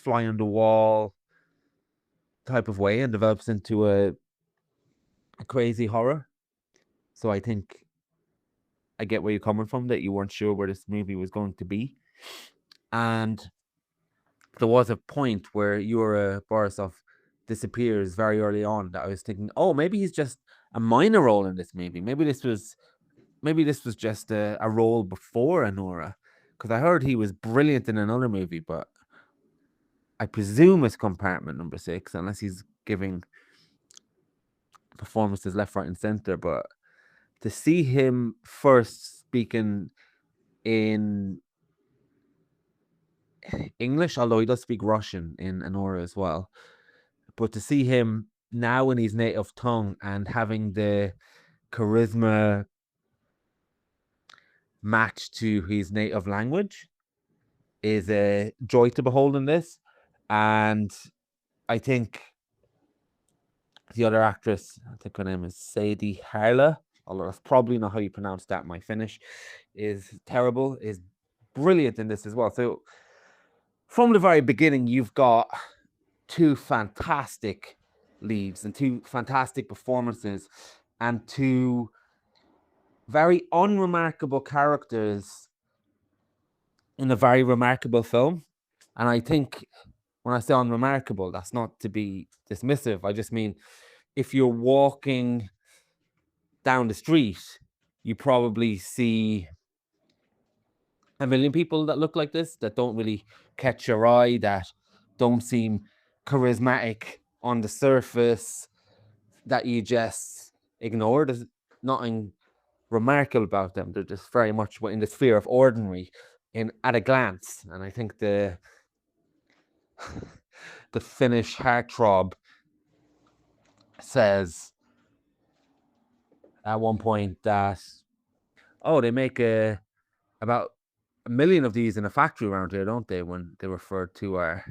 fly on the wall type of way and develops into a crazy horror. So I think I get where you're coming from, that you weren't sure where this movie was going to be. And there was a point where Yura Borisov disappears very early on that I was thinking, oh, maybe he's just a minor role in this movie. Maybe this was just a role before Anora. Because I heard he was brilliant in another movie, but I presume it's Compartment No. 6, unless he's giving performances left, right, and center. But to see him first speaking in English, although he does speak Russian in Anora as well, but to see him now in his native tongue and having the charisma matched to his native language is a joy to behold in this. And I think the other actress, I think her name is Sadie Harla, although that's probably not how you pronounce that. My Finnish is terrible, is brilliant in this as well. So from the very beginning, you've got two fantastic leads and two fantastic performances and two very unremarkable characters in a very remarkable film. And I think when I say unremarkable, that's not to be dismissive. I just mean if you're walking down the street, you probably see a million people that look like this, that don't really catch your eye, that don't seem charismatic on the surface, that you just ignore. There's nothing remarkable about them. They're just very much in the sphere of ordinary at a glance. And I think the Finnish heartthrob says at one point that, oh, they make about 1 million of these in a factory around here, don't they? When they refer to our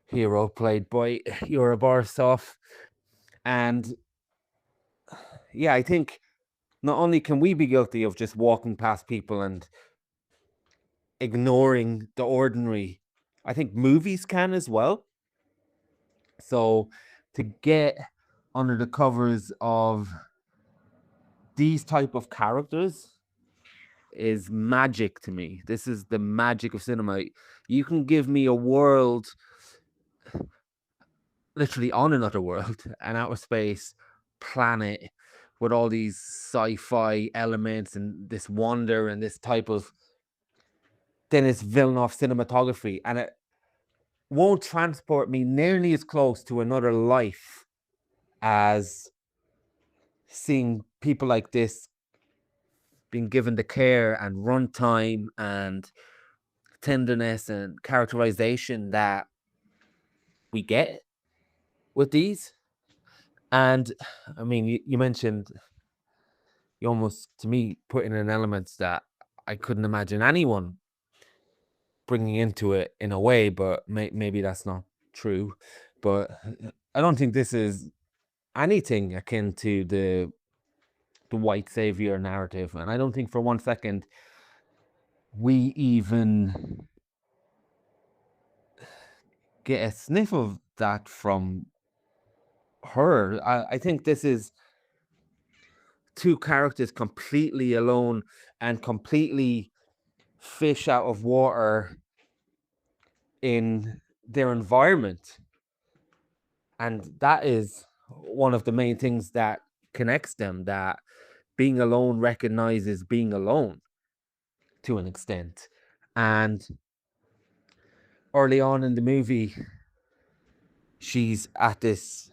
hero played by Yura Borisov. And yeah, I think not only can we be guilty of just walking past people and ignoring the ordinary, I think movies can as well. So to get under the covers of these type of characters is magic to me. This is the magic of cinema. You can give me a world literally on another world, an outer space planet with all these sci-fi elements and this wonder and this type of, then it's Villeneuve cinematography, and it won't transport me nearly as close to another life as seeing people like this being given the care and runtime and tenderness and characterization that we get with these. And I mean, you mentioned, you almost, to me, put in an element that I couldn't imagine anyone bringing into it in a way, but maybe that's not true. But I don't think this is anything akin to the white savior narrative, and I don't think for one second we even get a sniff of that from her. I think this is two characters completely alone and completely fish out of water in their environment, and that is one of the main things that connects them, that being alone recognizes being alone to an extent. And early on in the movie, she's at this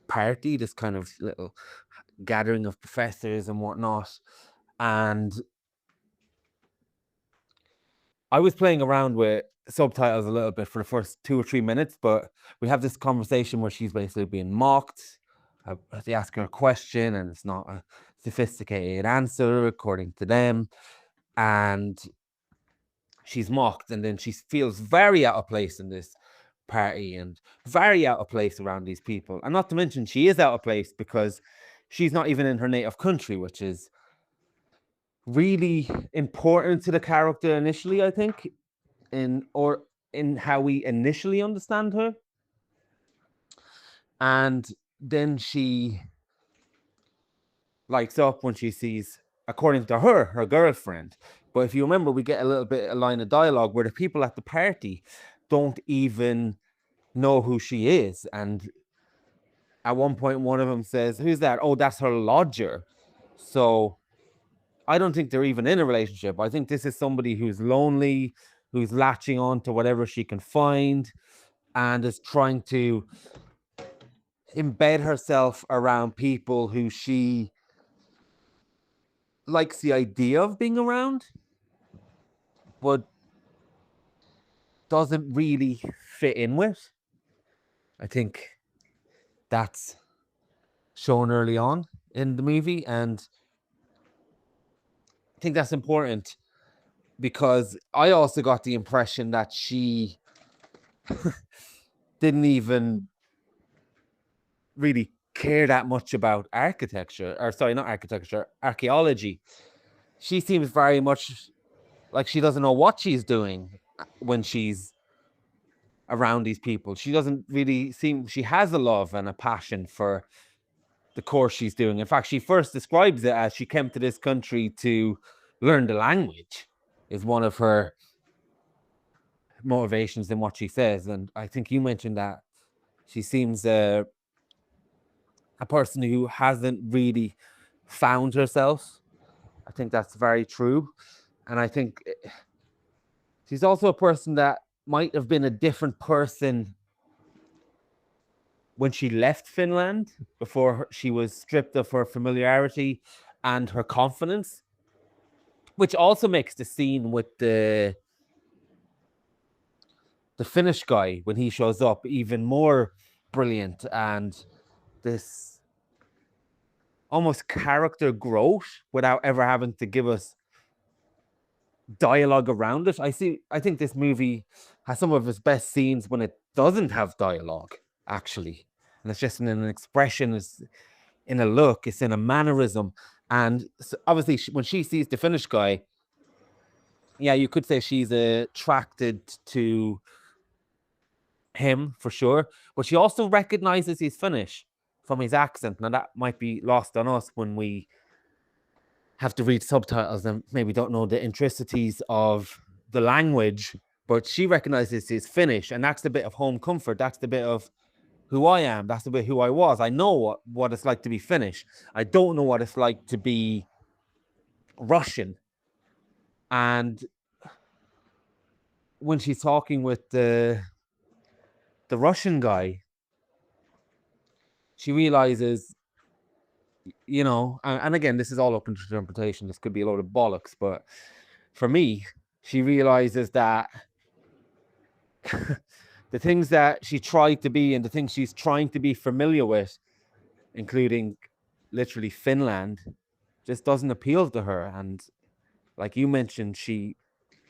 party, this kind of little gathering of professors and whatnot, and I was playing around with subtitles a little bit for the first 2 or 3 minutes, but we have this conversation where she's basically being mocked. They ask her a question and it's not a sophisticated answer according to them, and she's mocked, and then she feels very out of place in this party and very out of place around these people. And not to mention, she is out of place because she's not even in her native country, which is really important to the character initially, I think, in how we initially understand her. And then she lights up when she sees, according to her girlfriend. But if you remember, we get a line of dialogue where the people at the party don't even know who she is. And at one point, one of them says, "Who's that?" "Oh, that's her lodger." So I don't think they're even in a relationship. I think this is somebody who's lonely, who's latching on to whatever she can find, and is trying to embed herself around people who she likes the idea of being around, but doesn't really fit in with. I think that's shown early on in the movie, and I think that's important because I also got the impression that she didn't even really care that much about architecture, or sorry, not architecture, archaeology. She seems very much like she doesn't know what she's doing when she's around these people. She doesn't really seem, she has a love and a passion for the course she's doing. In fact, she first describes it as she came to this country to learn the language, is one of her motivations in what she says. And I think you mentioned that she seems a person who hasn't really found herself. I think that's very true. And I think she's also a person that might have been a different person when she left Finland, before she was stripped of her familiarity and her confidence, which also makes the scene with the Finnish guy when he shows up even more brilliant, and this almost character growth without ever having to give us dialogue around it. I think this movie has some of its best scenes when it doesn't have dialogue, actually, and it's just in an expression, it's in a look, it's in a mannerism. And so obviously when she sees the Finnish guy, yeah, you could say she's attracted to him for sure, but she also recognizes he's Finnish from his accent. Now that might be lost on us when we have to read subtitles and maybe don't know the intricacies of the language, but she recognizes he's Finnish, and that's the bit of home comfort. That's the bit of who I am. That's the bit who I was. I know what it's like to be Finnish. I don't know what it's like to be Russian. And when she's talking with the Russian guy, she realizes, you know, and again, this is all open to interpretation. This could be a load of bollocks, but for me, she realizes that the things that she tried to be and the things she's trying to be familiar with, including literally Finland, just doesn't appeal to her. And like you mentioned, she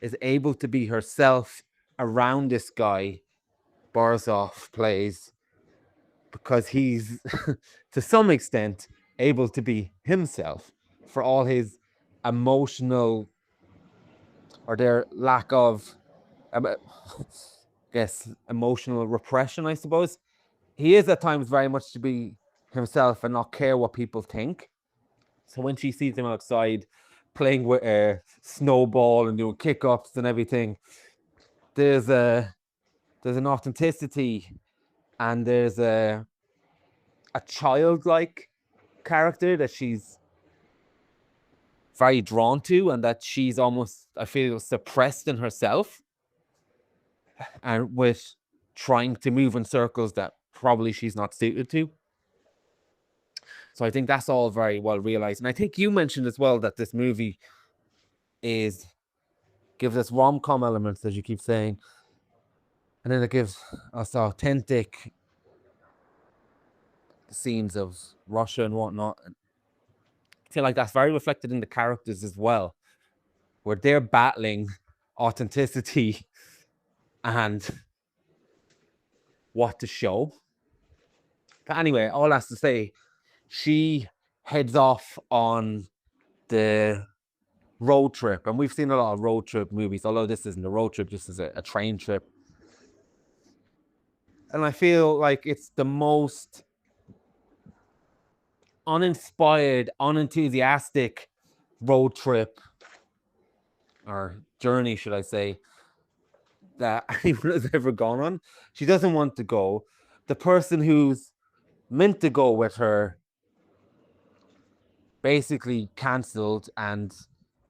is able to be herself around this guy Borisov plays, because he's to some extent able to be himself for all his emotional, or their lack of, I guess, emotional repression, I suppose. He is at times very much to be himself and not care what people think. So when she sees him outside playing with a snowball and doing kick-ups and everything, there's an authenticity, and there's a childlike character that she's very drawn to, and that she's almost, I feel, suppressed in herself, and with trying to move in circles that probably she's not suited to. So I think that's all very well realized. And I think you mentioned as well that this movie gives us rom-com elements, as you keep saying, and then it gives us authentic scenes of Russia and whatnot. I feel like that's very reflected in the characters as well, where they're battling authenticity and what to show. But anyway, all that's to say, she heads off on the road trip, and we've seen a lot of road trip movies, although this isn't a road trip, this is a train trip. And I feel like it's the most uninspired, unenthusiastic road trip or journey, should I say, that anyone has ever gone on. She doesn't want to go. The person who's meant to go with her basically cancelled and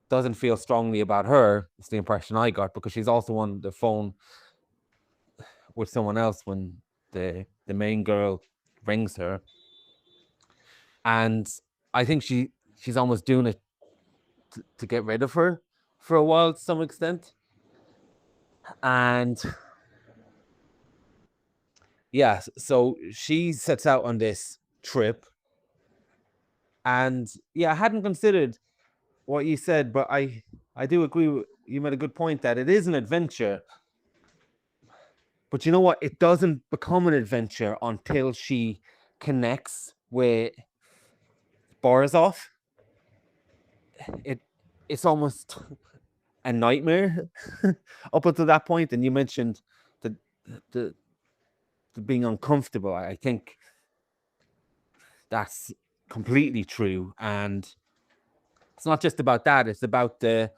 doesn't feel strongly about her. It's the impression I got, because she's also on the phone with someone else when the main girl rings her. And I think she's almost doing it to get rid of her for a while to some extent. And yeah, so she sets out on this trip. And yeah, I hadn't considered what you said, but I do agree with you. Made a good point that it is an adventure. But you know what? It doesn't become an adventure until she connects with Borisov. It's almost a nightmare up until that point. And you mentioned the the being uncomfortable. I think that's completely true. And it's not just about that, it's about the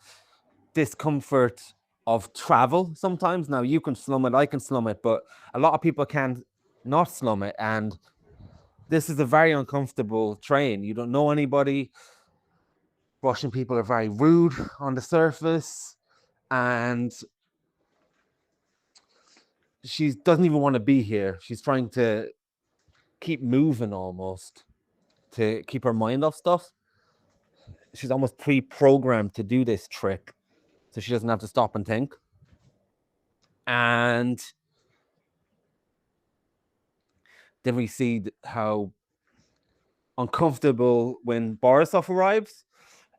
discomfort of travel sometimes. Now, you can slum it, I can slum it, but a lot of people can't not slum it. And this is a very uncomfortable train. You don't know anybody. Russian people are very rude on the surface. And she doesn't even want to be here. She's trying to keep moving almost to keep her mind off stuff. She's almost pre-programmed to do this trick, so she doesn't have to stop and think. And then we see how uncomfortable when Borisov arrives.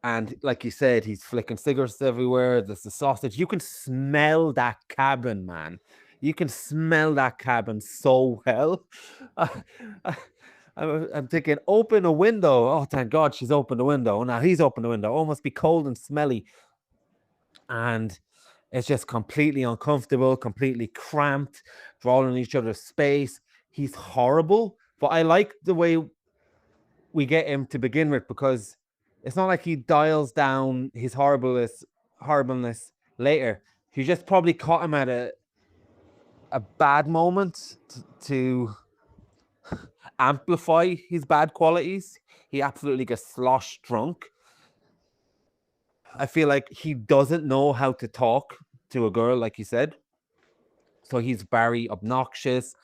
And like you said, he's flicking cigarettes everywhere. There's the sausage. You can smell that cabin, man. You can smell that cabin so well. I'm thinking, open a window. Oh, thank God she's opened the window. Now he's opened the window. Oh, must be cold and smelly. And it's just completely uncomfortable, completely cramped. They're all in each other's space. He's horrible. But I like the way we get him to begin with, because it's not like he dials down his horribleness later. He just probably caught him at a bad moment to amplify his bad qualities. He absolutely gets sloshed drunk. I feel like he doesn't know how to talk to a girl, like you said. So he's very obnoxious.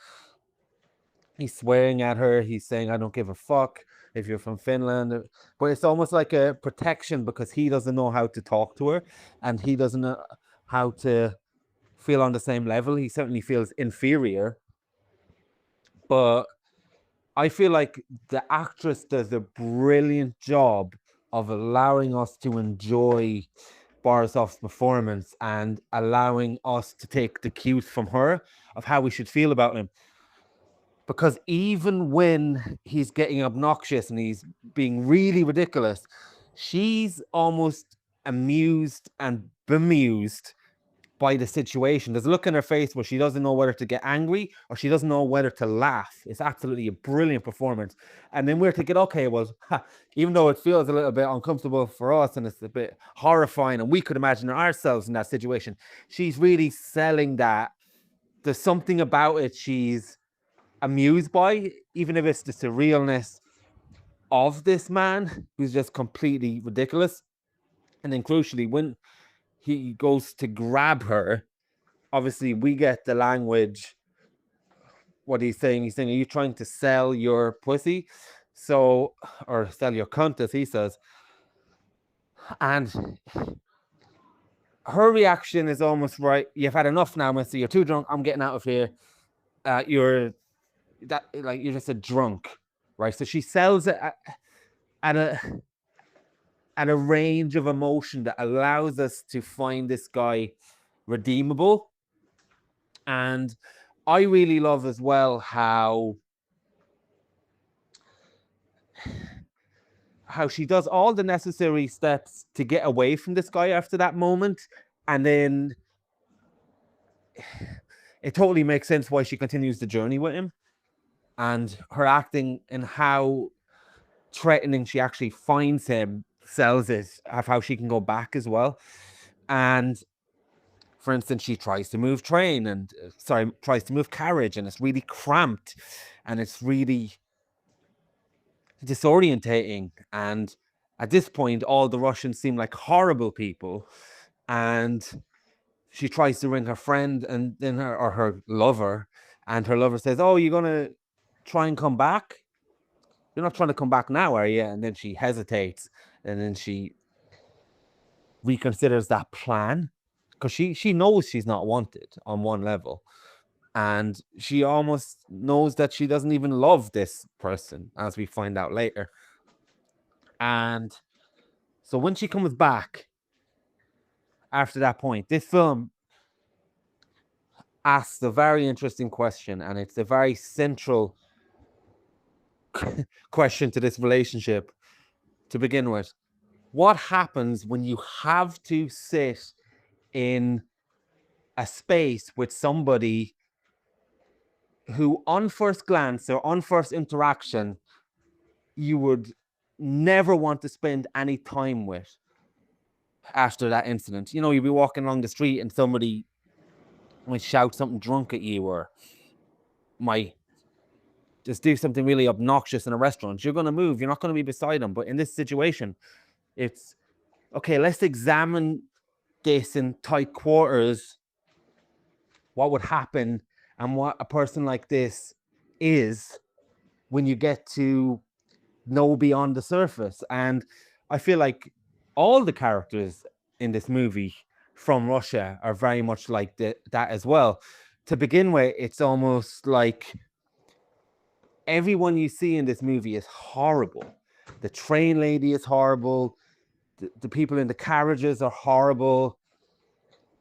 He's swearing at her. He's saying, I don't give a fuck if you're from Finland. But it's almost like a protection, because he doesn't know how to talk to her, and he doesn't know how to feel on the same level. He certainly feels inferior. But I feel like the actress does a brilliant job of allowing us to enjoy Borisov's performance and allowing us to take the cues from her of how we should feel about him. Because even when he's getting obnoxious and he's being really ridiculous, she's almost amused and bemused by the situation. There's a look in her face where she doesn't know whether to get angry or she doesn't know whether to laugh. It's absolutely a brilliant performance. And then we're thinking, okay, well, even though it feels a little bit uncomfortable for us and it's a bit horrifying, and we could imagine ourselves in that situation, she's really selling that there's something about it she's amused by, even if it's the surrealness of this man who's just completely ridiculous. And then crucially, when he goes to grab her, obviously we get the language. What he's saying, are you trying to sell your pussy? So, or sell your cunt, as he says. And her reaction is almost, right, you've had enough now, mister. You're too drunk. I'm getting out of here. You're just a drunk, right? So she sells it at a range of emotion that allows us to find this guy redeemable. And I really love as well how she does all the necessary steps to get away from this guy after that moment. And then it totally makes sense why she continues the journey with him, and her acting and how threatening she actually finds him sells it of how she can go back as well. And for instance, she tries to move train and tries to move carriage, and it's really cramped and it's really disorientating. And at this point, all the Russians seem like horrible people. And she tries to ring her friend and then her lover, and her lover says, "Oh, you're gonna try and come back? You're not trying to come back now, are you?" And then she hesitates, and then she reconsiders that plan, because she knows she's not wanted on one level, and she almost knows that she doesn't even love this person, as we find out later. And so when she comes back after that point, this film asks a very interesting question, and it's a very central question to this relationship to begin with. What happens when you have to sit in a space with somebody who, on first glance or on first interaction, you would never want to spend any time with after that incident? You know, you'd be walking along the street and somebody might shout something drunk at you, or might just do something really obnoxious in a restaurant. You're going to move. You're not going to be beside them. But in this situation, it's, okay, let's examine this in tight quarters. What would happen and what a person like this is when you get to know beyond the surface. And I feel like all the characters in this movie from Russia are very much like that as well. To begin with, it's almost like everyone you see in this movie is horrible. The train lady is horrible. The people in the carriages are horrible.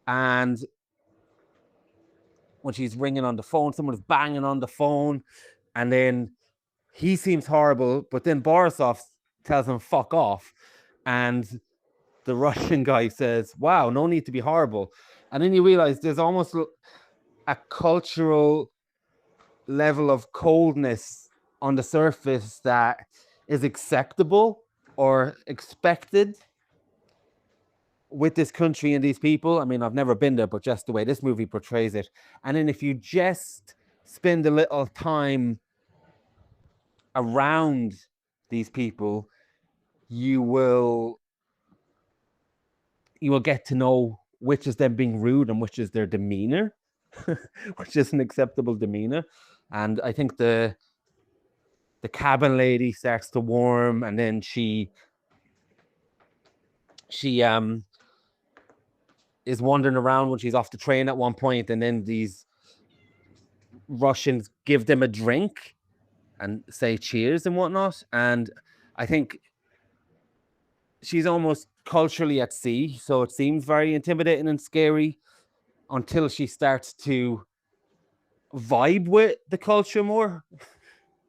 And when she's ringing on the phone, someone's banging on the phone, and then he seems horrible, but then Borisov tells him fuck off, and the Russian guy says, wow, no need to be horrible. And then you realize there's almost a cultural level of coldness on the surface that is acceptable or expected with this country and these people. I mean, I've never been there, but just the way this movie portrays it. And then if you just spend a little time around these people, you will get to know which is them being rude and which is their demeanor, which is an acceptable demeanor. And I think the cabin lady starts to warm, and then she is wandering around when she's off the train at one point, and then these Russians give them a drink and say cheers and whatnot. And I think she's almost culturally at sea, so it seems very intimidating and scary until she starts to vibe with the culture more.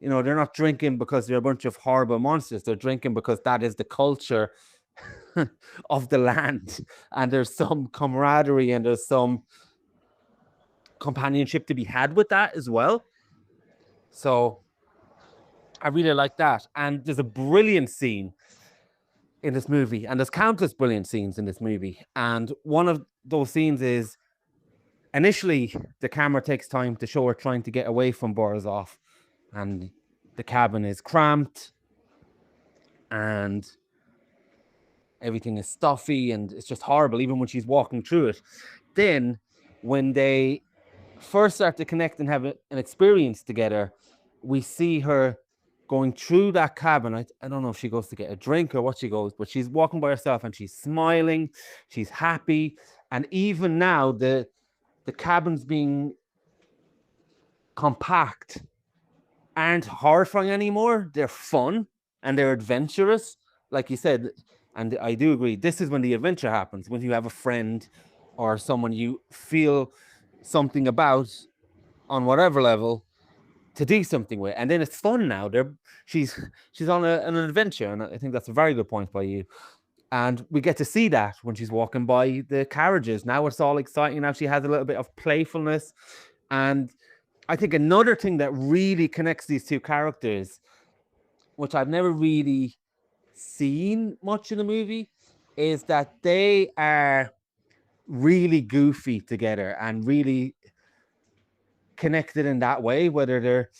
You know, they're not drinking because they're a bunch of horrible monsters. They're drinking because that is the culture of the land, and there's some camaraderie and there's some companionship to be had with that as well. So I really like that. And there's a brilliant scene in this movie, and there's countless brilliant scenes in this movie. And one of those scenes is, initially the camera takes time to show her trying to get away from Borisov, and the cabin is cramped and everything is stuffy and it's just horrible, even when she's walking through it. Then when they first start to connect and have an experience together, we see her going through that cabin. I don't know if she goes to get a drink or what she goes, but she's walking by herself and she's smiling, she's happy. And even now, the cabins being compact aren't horrifying anymore. They're fun and they're adventurous, like you said. And I do agree, this is when the adventure happens, when you have a friend or someone you feel something about on whatever level to do something with, and then it's fun now. She's on an adventure, and I think that's a very good point by you. And we get to see that when she's walking by the carriages. Now it's all exciting. Now she has a little bit of playfulness, And I think another thing that really connects these two characters, which I've never really seen much in the movie, is that they are really goofy together and really connected in that way, whether they're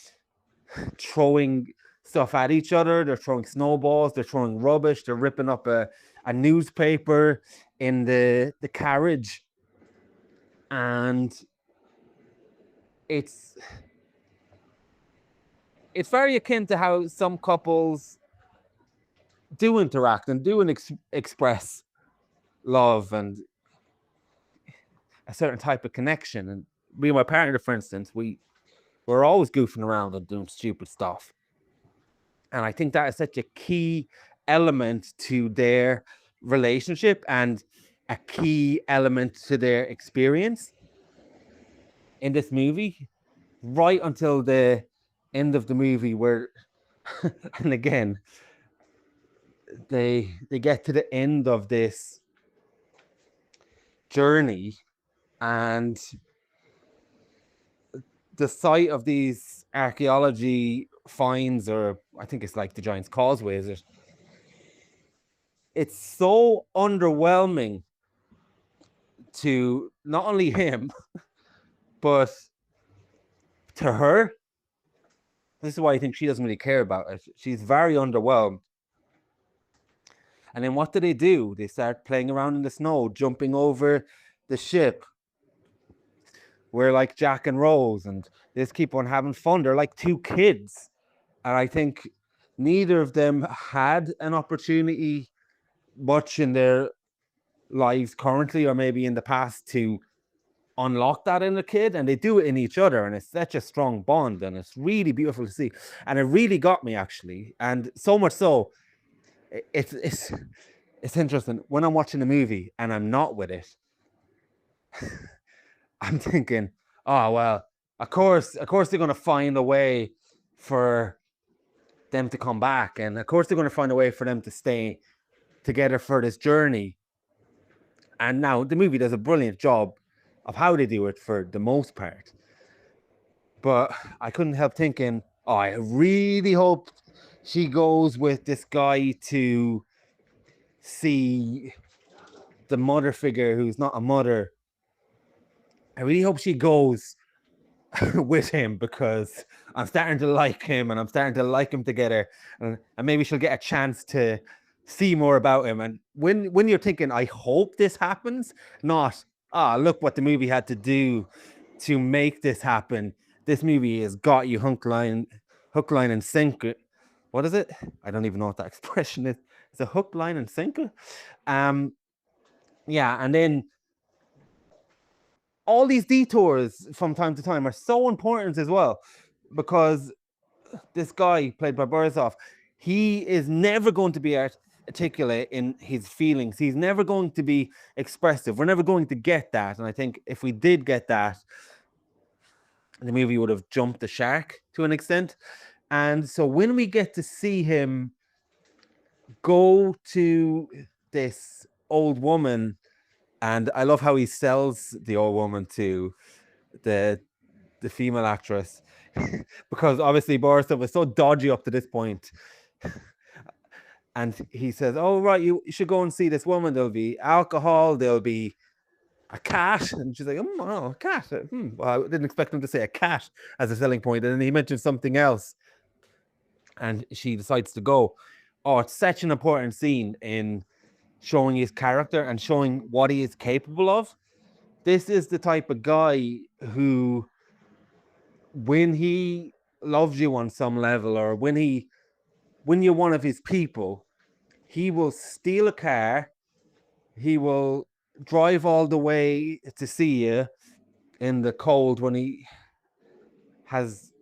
throwing stuff at each other, they're throwing snowballs, they're throwing rubbish, they're ripping up a newspaper in the carriage. And it's very akin to how some couples do interact and do express love and a certain type of connection. And me and my partner, for instance, we're always goofing around and doing stupid stuff. And I think that is such a key element to their relationship and a key element to their experience in this movie, right until the end of the movie, where and again they get to the end of this journey, and the site of these archaeology finds, or I think it's like the Giant's Causeway, is it? It's so underwhelming to not only him, but to her. This is why I think she doesn't really care about it. She's very underwhelmed. And then what do? They start playing around in the snow, jumping over the ship. We're like Jack and Rose, and they just keep on having fun. They're like two kids. And I think neither of them had an opportunity much in their lives currently, or maybe in the past, to unlock that in a kid, and they do it in each other, and it's such a strong bond, and it's really beautiful to see. And it really got me, actually, and so much so, it's interesting when I'm watching a movie and I'm not with it. I'm thinking, oh well, of course they're going to find a way for them to come back, and of course they're going to find a way for them to stay together for this journey. And now the movie does a brilliant job of how they do it for the most part. But I couldn't help thinking, oh, I really hope she goes with this guy to see the mother figure who's not a mother. I really hope she goes with him, because I'm starting to like him, and I'm starting to like him together, and maybe she'll get a chance to see more about him. And when you're thinking, I hope this happens, not look what the movie had to do to make this happen. This movie has got you hook, line, and sinker. What is it? I don't even know what that expression is. It's a hook, line, and sinker. Yeah, and then all these detours from time to time are so important as well, because this guy played by Borisov, he is never going to be articulate in his feelings. He's never going to be expressive. We're never going to get that. And I think if we did get that, the movie would have jumped the shark to an extent. And so when we get to see him go to this old woman, and I love how he sells the old woman to the female actress, because obviously Borisov was so dodgy up to this point. And he says, oh, right, you should go and see this woman. There'll be alcohol, there'll be a cat. And she's like, oh, a cat. Well, I didn't expect him to say a cat as a selling point. And then he mentioned something else. And she decides to go. Oh, it's such an important scene in showing his character and showing what he is capable of. This is the type of guy who, when he loves you on some level, or when you're one of his people, he will steal a car, he will drive all the way to see you in the cold when he has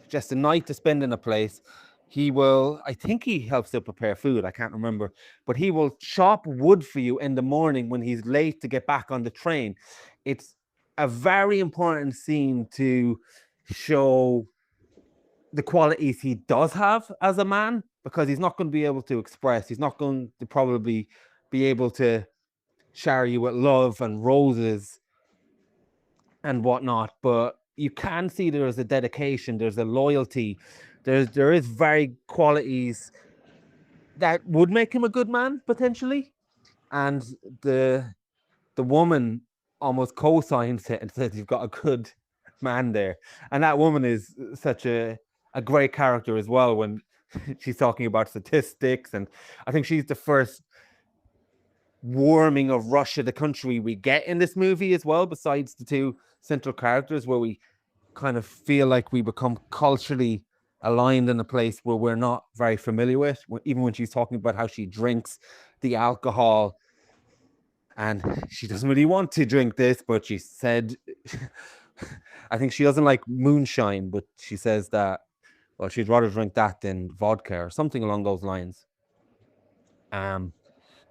just a night to spend in a place. He will, I think he helps to prepare food, I can't remember, but he will chop wood for you in the morning when he's late to get back on the train. It's a very important scene to show the qualities he does have as a man, because he's not going to be able to express, he's not going to probably be able to shower you with love and roses and whatnot, but you can see there is a dedication, there's a loyalty, there is very qualities that would make him a good man potentially, and the woman almost co-signs it and says you've got a good man there, and that woman is such a great character as well when she's talking about statistics, and I think she's the first warming of Russia, the country, we get in this movie as well, besides the two central characters, where we kind of feel like we become culturally aligned in a place where we're not very familiar with, even when she's talking about how she drinks the alcohol and she doesn't really want to drink this, but she said I think she doesn't like moonshine, but she says that, well, she'd rather drink that than vodka or something along those lines.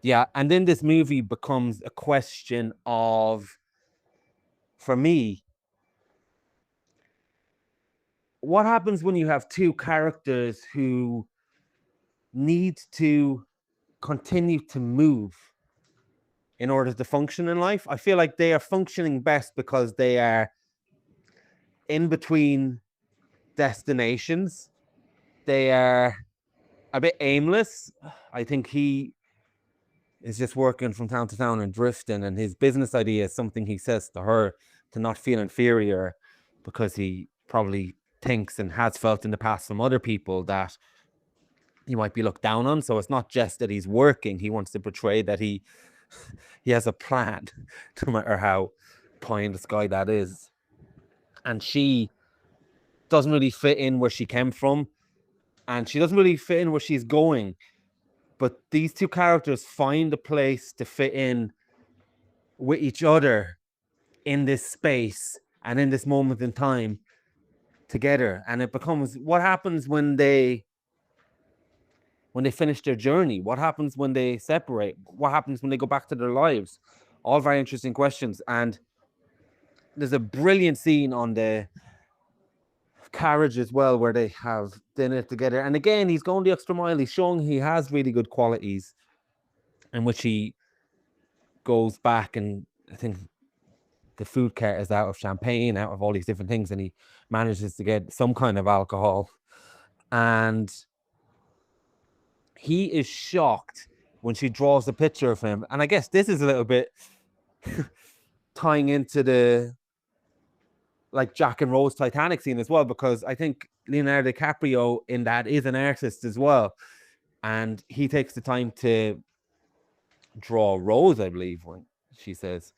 Yeah, and then this movie becomes a question of, for me, what happens when you have two characters who need to continue to move in order to function in life? I feel like they are functioning best because they are in between destinations. They are a bit aimless. I think he is just working from town to town and drifting, and his business idea is something he says to her to not feel inferior, because he probably thinks and has felt in the past from other people that he might be looked down on. So it's not just that he's working, he wants to portray that he has a plan, no matter how pie in the sky that is. And she doesn't really fit in where she came from, and she doesn't really fit in where she's going. But these two characters find a place to fit in with each other in this space and in this moment in time together. And it becomes, what happens when they finish their journey? What happens when they separate? What happens when they go back to their lives? All very interesting questions. And there's a brilliant scene on the carriage as well, where they have dinner together. And again, he's going the extra mile. He's showing he has really good qualities, in which he goes back, and I think the food cart is out of champagne, out of all these different things, and he manages to get some kind of alcohol. And he is shocked when she draws a picture of him. And I guess this is a little bit tying into the like Jack and Rose Titanic scene as well, because I think Leonardo DiCaprio in that is an artist as well. And he takes the time to draw Rose, I believe, when she says,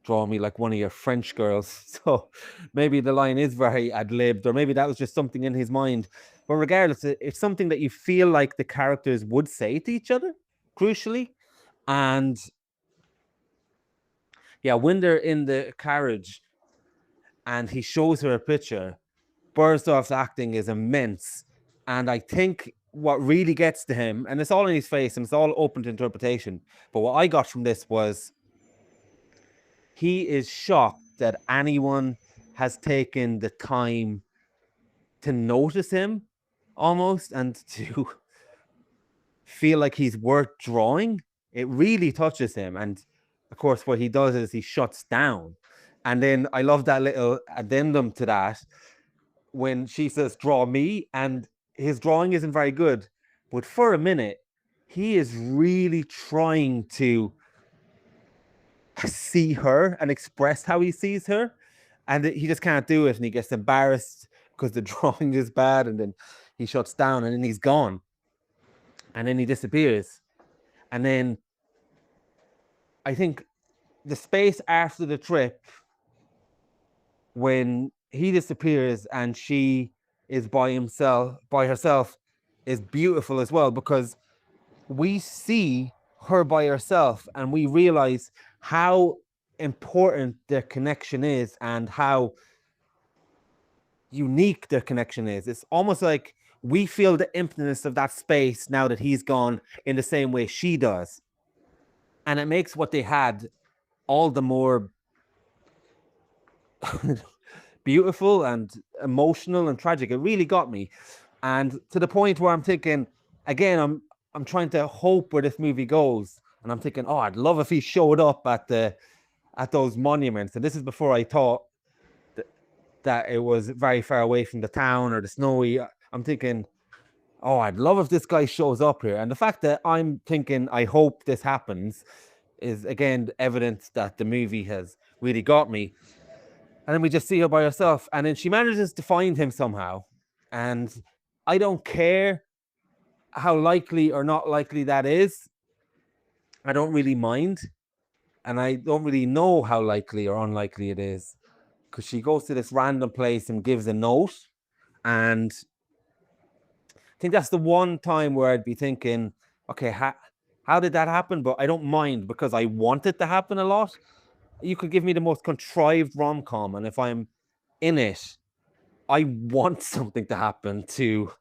draw me like one of your French girls. So maybe the line is very ad-libbed, or maybe that was just something in his mind. But regardless, it's something that you feel like the characters would say to each other, crucially. And yeah, when they're in the carriage and he shows her a picture, Bernstorff's acting is immense. And I think what really gets to him, and it's all in his face and it's all open to interpretation, but what I got from this was he is shocked that anyone has taken the time to notice him, almost, and to feel like he's worth drawing. It really touches him. And of course, what he does is he shuts down. And then I love that little addendum to that when she says, draw me, and his drawing isn't very good. But for a minute, he is really trying to see her and express how he sees her. And he just can't do it. And he gets embarrassed because the drawing is bad. And then he shuts down, and then he's gone. And then he disappears. And then I think the space after the trip, when he disappears and she is by herself, is beautiful as well, because we see her by herself and we realize how important their connection is and how unique their connection is. It's almost like we feel the emptiness of that space now that he's gone, in the same way she does. And it makes what they had all the more beautiful and emotional and tragic. It really got me. And to the point where I'm thinking, again, I'm trying to hope where this movie goes. And I'm thinking, oh, I'd love if he showed up at those monuments. And this is before I thought that it was very far away from the town or the snowy. I'm thinking, oh, I'd love if this guy shows up here. And the fact that I'm thinking, I hope this happens, is again evidence that the movie has really got me. And then we just see her by herself, and then she manages to find him somehow. And I don't care how likely or not likely that is. I don't really mind. And I don't really know how likely or unlikely it is, because she goes to this random place and gives a note. And I think that's the one time where I'd be thinking, okay, how did that happen? But I don't mind, because I want it to happen a lot. You could give me the most contrived rom-com, and if I'm in it, I want something to happen to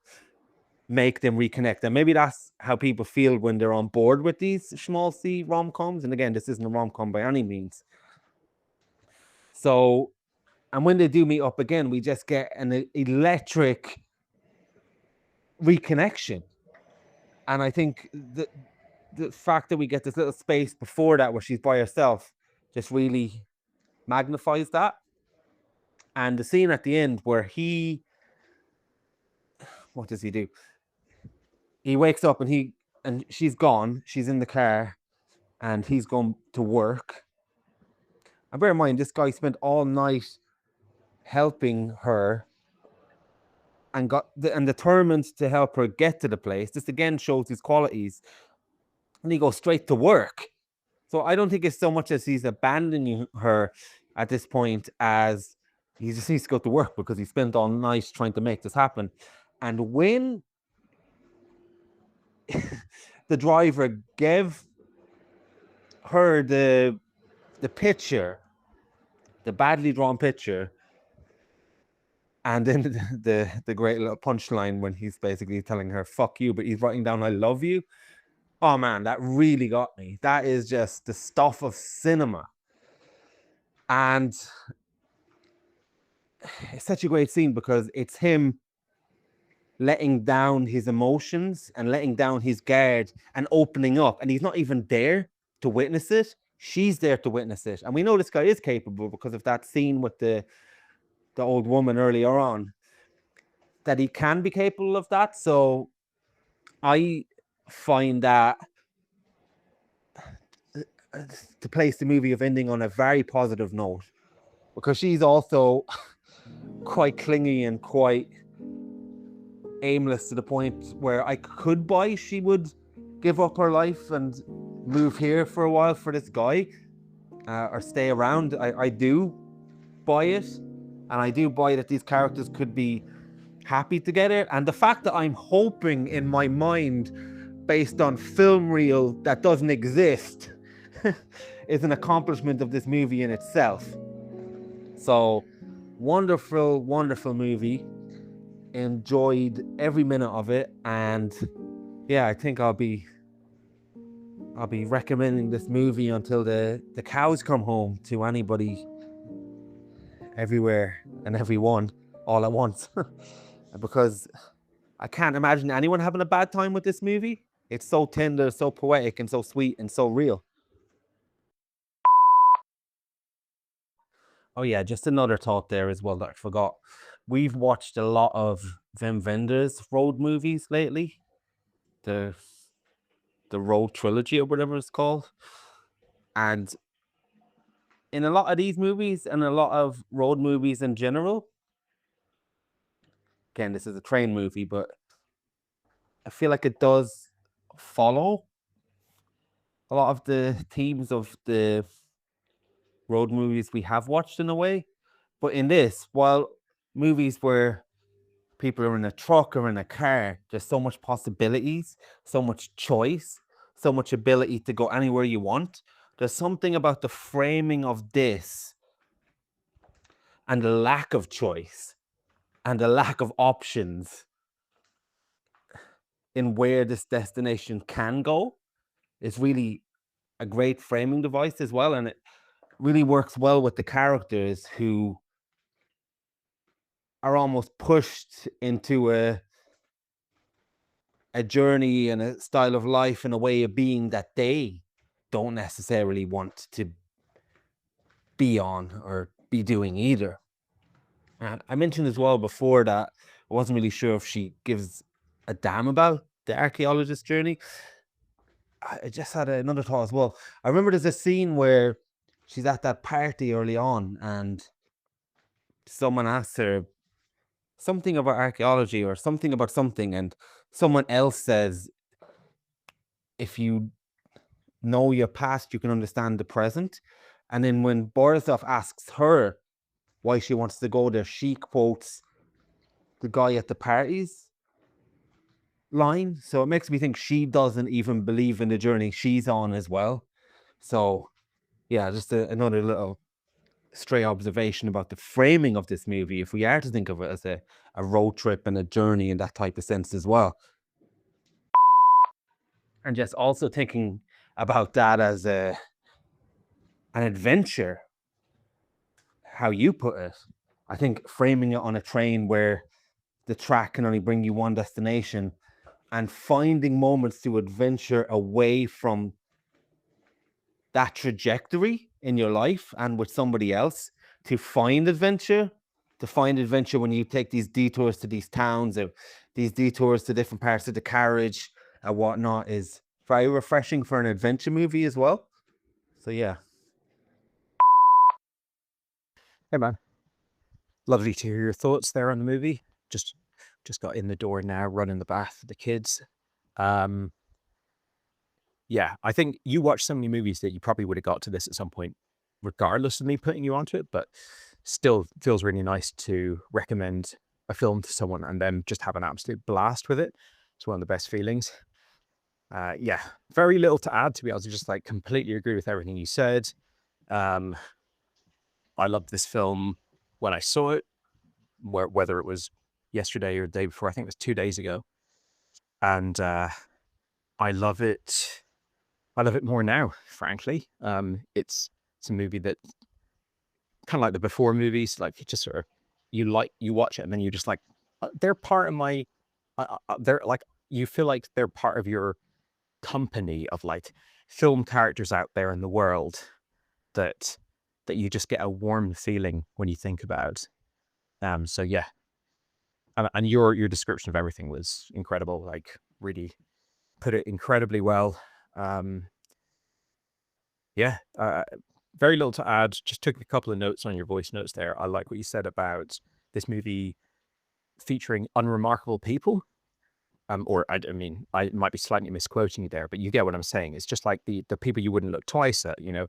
make them reconnect. And maybe that's how people feel when they're on board with these small C rom-coms. And again, this isn't a rom-com by any means. So, and when they do meet up again, we just get an electric reconnection. And I think the fact that we get this little space before that where she's by herself just really magnifies that. And the scene at the end where what does he do? He wakes up and she's gone. She's in the car and he's going to work. And bear in mind, this guy spent all night helping her and determined to help her get to the place. This again shows his qualities. And he goes straight to work. So I don't think it's so much as he's abandoning her at this point as he just needs to go to work because he spent all night trying to make this happen. And when the driver gave her the picture, the badly drawn picture, and then the great little punchline when he's basically telling her "fuck you," but he's writing down "I love you." Oh man, that really got me. That is just the stuff of cinema. And it's such a great scene because it's him letting down his emotions and letting down his guard and opening up. And he's not even there to witness it. She's there to witness it. And we know this guy is capable because of that scene with the old woman earlier on, that he can be capable of that. So I find that to place the movie of ending on a very positive note, because she's also quite clingy and quite aimless to the point where I could buy she would give up her life and move here for a while for this guy, or stay around. I do buy it, and I do buy that these characters could be happy together. And the fact that I'm hoping in my mind, based on film reel that doesn't exist, is an accomplishment of this movie in itself. So wonderful, wonderful movie. Enjoyed every minute of it, and yeah, I think I'll be recommending this movie until the cows come home to anybody, everywhere and everyone, all at once. Because I can't imagine anyone having a bad time with this movie. It's so tender, so poetic, and so sweet, and so real. Oh yeah, just another thought there as well that I forgot. We've watched a lot of Wim Wenders' road movies lately. The Road Trilogy or whatever it's called. And in a lot of these movies and a lot of road movies in general, again, this is a train movie, but I feel like it does follow a lot of the themes of the road movies we have watched in a way. But in this, while movies where people are in a truck or in a car, there's so much possibilities, so much choice, so much ability to go anywhere you want. There's something about the framing of this and the lack of choice and the lack of options in where this destination can go is really a great framing device as well. And it really works well with the characters who are almost pushed into a journey and a style of life and a way of being that they don't necessarily want to be on or be doing either. And I mentioned as well before that I wasn't really sure if she gives a damn about the archaeologist's journey. I just had another thought as well. I remember there's a scene where she's at that party early on and someone asks her something about archaeology or something about something, and someone else says, if you know your past, you can understand the present. And then when Borisov asks her why she wants to go there, she quotes the guy at the parties line. So it makes me think she doesn't even believe in the journey she's on as well. So yeah, just another little stray observation about the framing of this movie, if we are to think of it as a road trip and a journey in that type of sense as well. And just also thinking about that as an adventure, how you put it. I think framing it on a train where the track can only bring you one destination, and finding moments to adventure away from that trajectory in your life and with somebody else to find adventure, when you take these detours to these towns or these detours to different parts of the carriage and whatnot, is very refreshing for an adventure movie as well. So yeah. Hey man, lovely to hear your thoughts there on the movie. Just got in the door now, running the bath for the kids. Yeah, I think you watch so many movies that you probably would have got to this at some point, regardless of me putting you onto it, but still feels really nice to recommend a film to someone and then just have an absolute blast with it. It's one of the best feelings. Yeah, very little to add, to be honest. Just like completely agree with everything you said. I loved this film when I saw it, whether it was yesterday or the day before. I think it was 2 days ago. And I love it. I love it more now, frankly. It's a movie that kind of like the before movies, like you just sort of you watch it and then you just like they're part of my they're like you feel like they're part of your company of like film characters out there in the world that you just get a warm feeling when you think about. So yeah, and your description of everything was incredible. Like really put it incredibly well. Yeah, very little to add. Just took a couple of notes on your voice notes there. I like what you said about this movie featuring unremarkable people. Or I mean, I might be slightly misquoting you there, but you get what I'm saying. It's just like the people you wouldn't look twice at. You know,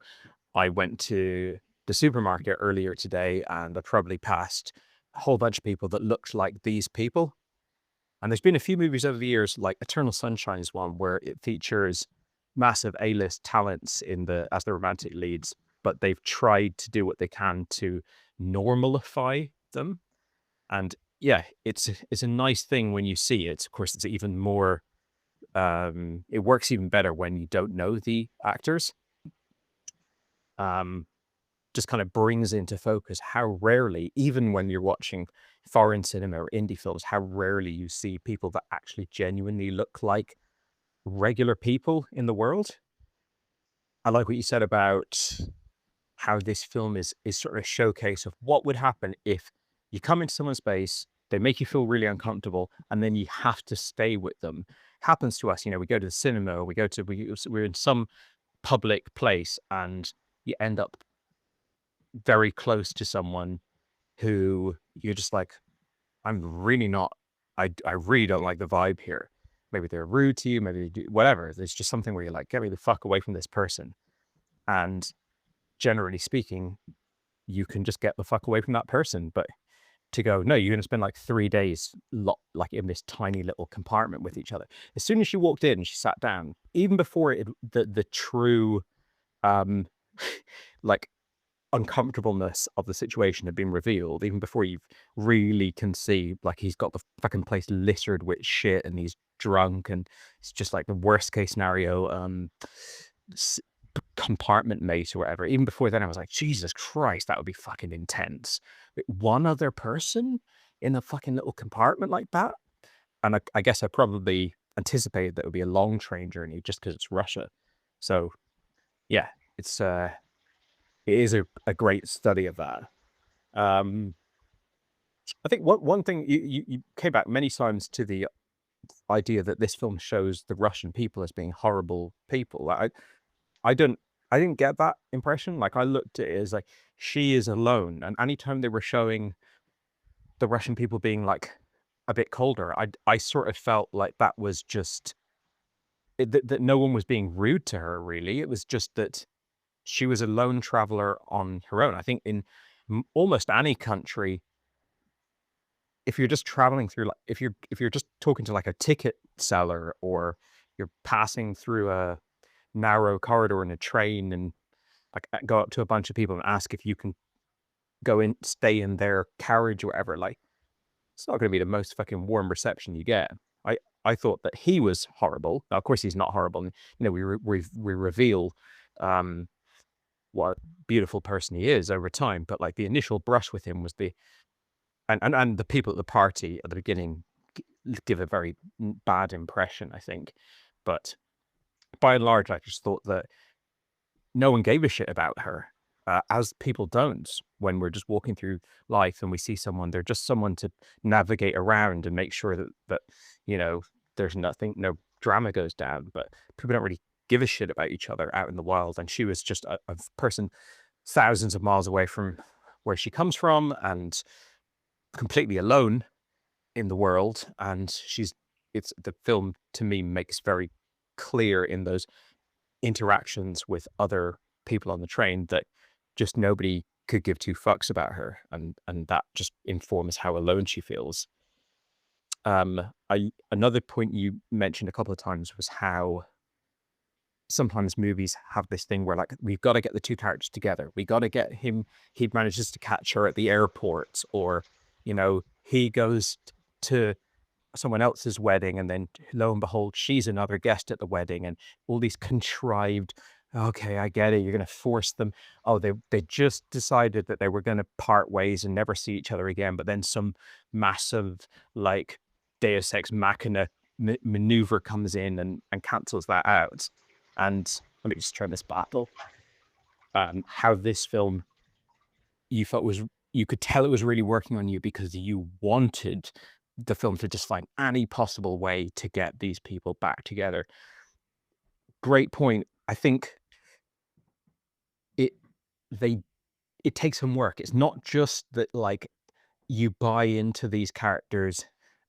I went to the supermarket earlier today and I probably passed a whole bunch of people that looked like these people. And there's been a few movies over the years, like Eternal Sunshine is one where it features massive A-list talents as the romantic leads, but they've tried to do what they can to normalify them. And yeah, it's a nice thing when you see it. Of course, it's even more, it works even better when you don't know the actors. Just kind of brings into focus how rarely, even when you're watching foreign cinema or indie films, how rarely you see people that actually genuinely look like regular people in the world. I like what you said about how this film is sort of a showcase of what would happen if you come into someone's space, they make you feel really uncomfortable, and then you have to stay with them. Happens to us, you know, we go to the cinema, we're in some public place and you end up very close to someone who you're just like, I'm really not, I really don't like the vibe here. Maybe they're rude to you, maybe they do, whatever. There's just something where you're like, get me the fuck away from this person. And generally speaking, you can just get the fuck away from that person. But to go, no, you're going to spend like 3 days like in this tiny little compartment with each other. As soon as she walked in, she sat down, even before the true like uncomfortableness of the situation had been revealed, even before you really can see, like, he's got the fucking place littered with shit and he's drunk and it's just like the worst case scenario compartment mate or whatever. Even before then I was like, Jesus Christ, that would be fucking intense. But one other person in a fucking little compartment like that. And I guess I probably anticipated that it would be a long train journey just because it's Russia. So yeah, it is a great study of that. I think one thing you came back many times to the idea that this film shows the Russian people as being horrible people. I didn't get that impression. Like, I looked at it as like, she is alone, and anytime they were showing the Russian people being like a bit colder, I sort of felt like that was just that no one was being rude to her, really. It was just that she was a lone traveler on her own. I think in almost any country, if you're just traveling through, like, if you're just talking to like a ticket seller, or you're passing through a narrow corridor in a train and like go up to a bunch of people and ask if you can go in, stay in their carriage or whatever, like, it's not going to be the most fucking warm reception you get. I thought that he was horrible. Now, of course, he's not horrible. And, you know, we reveal what a beautiful person he is over time. But like, the initial brush with him was and the people at the party at the beginning give a very bad impression, I think. But by and large, I just thought that no one gave a shit about her, as people don't when we're just walking through life and we see someone. They're just someone to navigate around and make sure that you know, there's no drama goes down. But people don't really give a shit about each other out in the wild. And she was just a person thousands of miles away from where she comes from and completely alone in the world. And it's the film, to me, makes very clear in those interactions with other people on the train that just nobody could give two fucks about her, and that just informs how alone she feels. Another point you mentioned a couple of times was how sometimes movies have this thing where, like, we've got to get the two characters together. We got to get him. He manages to catch her at the airport, or, you know, he goes to someone else's wedding, and then lo and behold, she's another guest at the wedding, and all these contrived, okay, I get it, you're going to force them. Oh, they just decided that they were going to part ways and never see each other again, but then some massive, like, Deus Ex Machina maneuver comes in and cancels that out. And let me just turn this battle. How this film, you felt was, you could tell it was really working on you because you wanted the film to just find any possible way to get these people back together. Great point. I think it takes some work. It's not just that, like, you buy into these characters,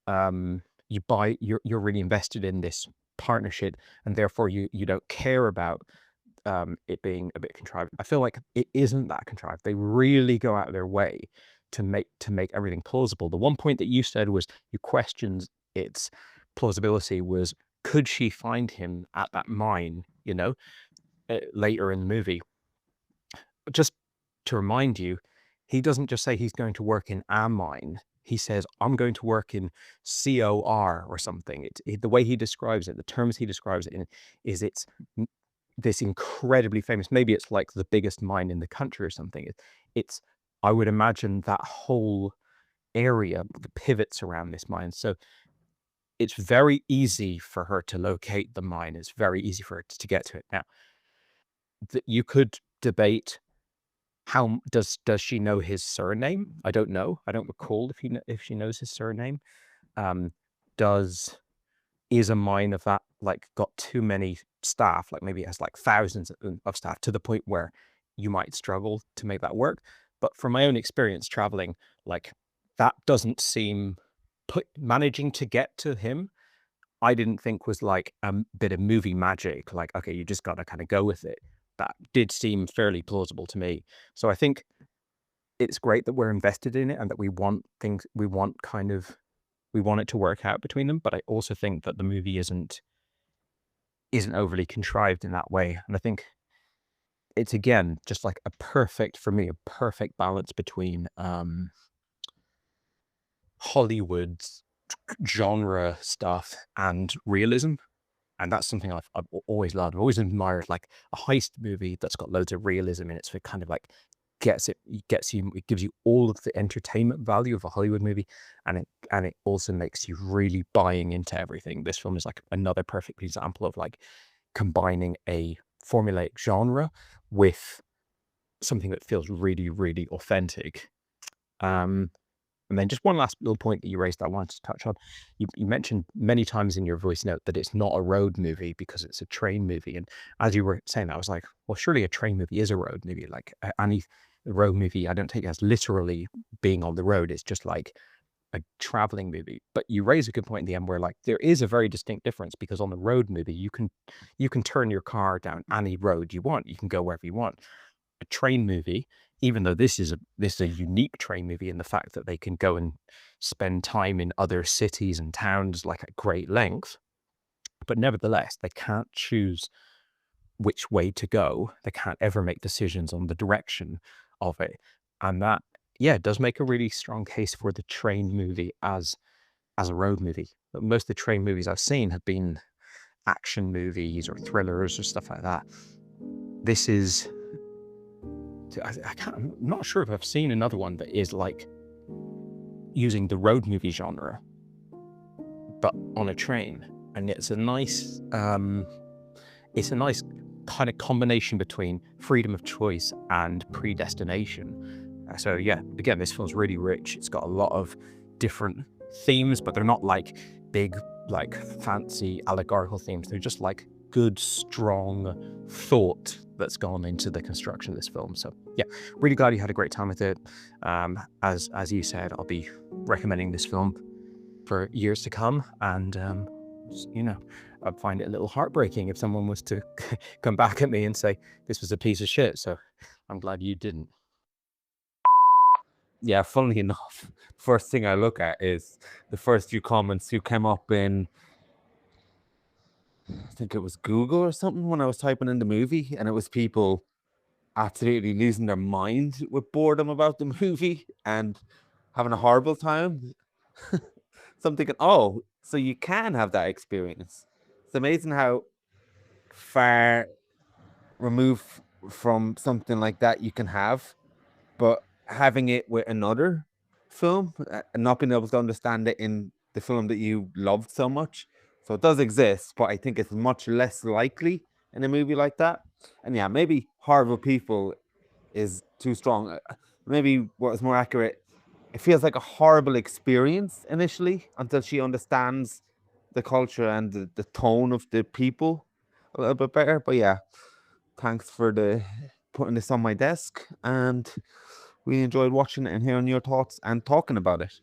you're really invested in this partnership, and therefore you don't care about it being a bit contrived. I feel like it isn't that contrived. They really go out of their way to make everything plausible. The one point that you said was you questioned its plausibility was, could she find him at that mine, you know, later in the movie? Just to remind you, he doesn't just say he's going to work in a mine. He says, I'm going to work in COR or something. The way he describes it, the terms he describes it in, is it's this incredibly famous, maybe it's like the biggest mine in the country or something. It's I would imagine that whole area, the pivots around this mine. So it's very easy for her to locate the mine. It's very easy for her to get to it. Now, you could debate, how does she know his surname? I don't know. I don't recall if she knows his surname. Is a mine of that, like, got too many staff, like maybe it has like thousands of staff, to the point where you might struggle to make that work. But from my own experience traveling, like, that doesn't seem, managing to get to him, I didn't think was like a bit of movie magic. Like, okay, you just got to kind of go with it. That did seem fairly plausible to me. So I think it's great that we're invested in it and that we want it to work out between them. But I also think that the movie isn't overly contrived in that way. And I think it's, again, just like a perfect balance between Hollywood's genre stuff and realism. And that's something I've always loved. I've always admired, like, a heist movie that's got loads of realism in it. So it kind of like it gives you all of the entertainment value of a Hollywood movie, and it also makes you really buying into everything. This film is like another perfect example of, like, combining a formulaic genre with something that feels really, really authentic. And then just one last little point that you raised that I wanted to touch on. You mentioned many times in your voice note that it's not a road movie because it's a train movie. And as you were saying that, I was like, well, surely a train movie is a road movie. Like any road movie, I don't take it as literally being on the road. It's just like a traveling movie. But you raise a good point in the end where like there is a very distinct difference, because on the road movie, you can turn your car down any road you want. You can go wherever you want. A train movie, even though this is a unique train movie in the fact that they can go and spend time in other cities and towns like at great length, but nevertheless they can't choose which way to go. They can't ever make decisions on the direction of it. And that, yeah, does make a really strong case for the train movie as a road movie. But most of the train movies I've seen have been action movies or thrillers or stuff like that. This is, I'm not sure if I've seen another one that is like using the road movie genre, but on a train. And it's a nice kind of combination between freedom of choice and predestination. So yeah, again, this feels really rich. It's got a lot of different themes, but they're not like big, like fancy allegorical themes. They're just like good, strong thought that's gone into the construction of this film. So yeah, really glad you had a great time with it. As you said, I'll be recommending this film for years to come, and I'd find it a little heartbreaking if someone was to come back at me and say this was a piece of shit. So I'm glad you didn't. Yeah, funnily enough, first thing I look at is the first few comments who came up in, I think it was Google or something, when I was typing in the movie, and it was people absolutely losing their mind with boredom about the movie and having a horrible time. So I'm thinking, oh, so you can have that experience. It's amazing how far removed from something like that you can have, but having it with another film and not being able to understand it in the film that you loved so much. So it does exist, but I think it's much less likely in a movie like that. And yeah, maybe horrible people is too strong. Maybe what is more accurate, it feels like a horrible experience initially until she understands the culture and the tone of the people a little bit better. But yeah, thanks for putting this on my desk, and we enjoyed watching it and hearing your thoughts and talking about it.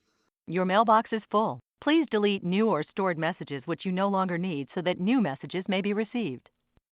Your mailbox is full. Please delete new or stored messages which you no longer need so that new messages may be received.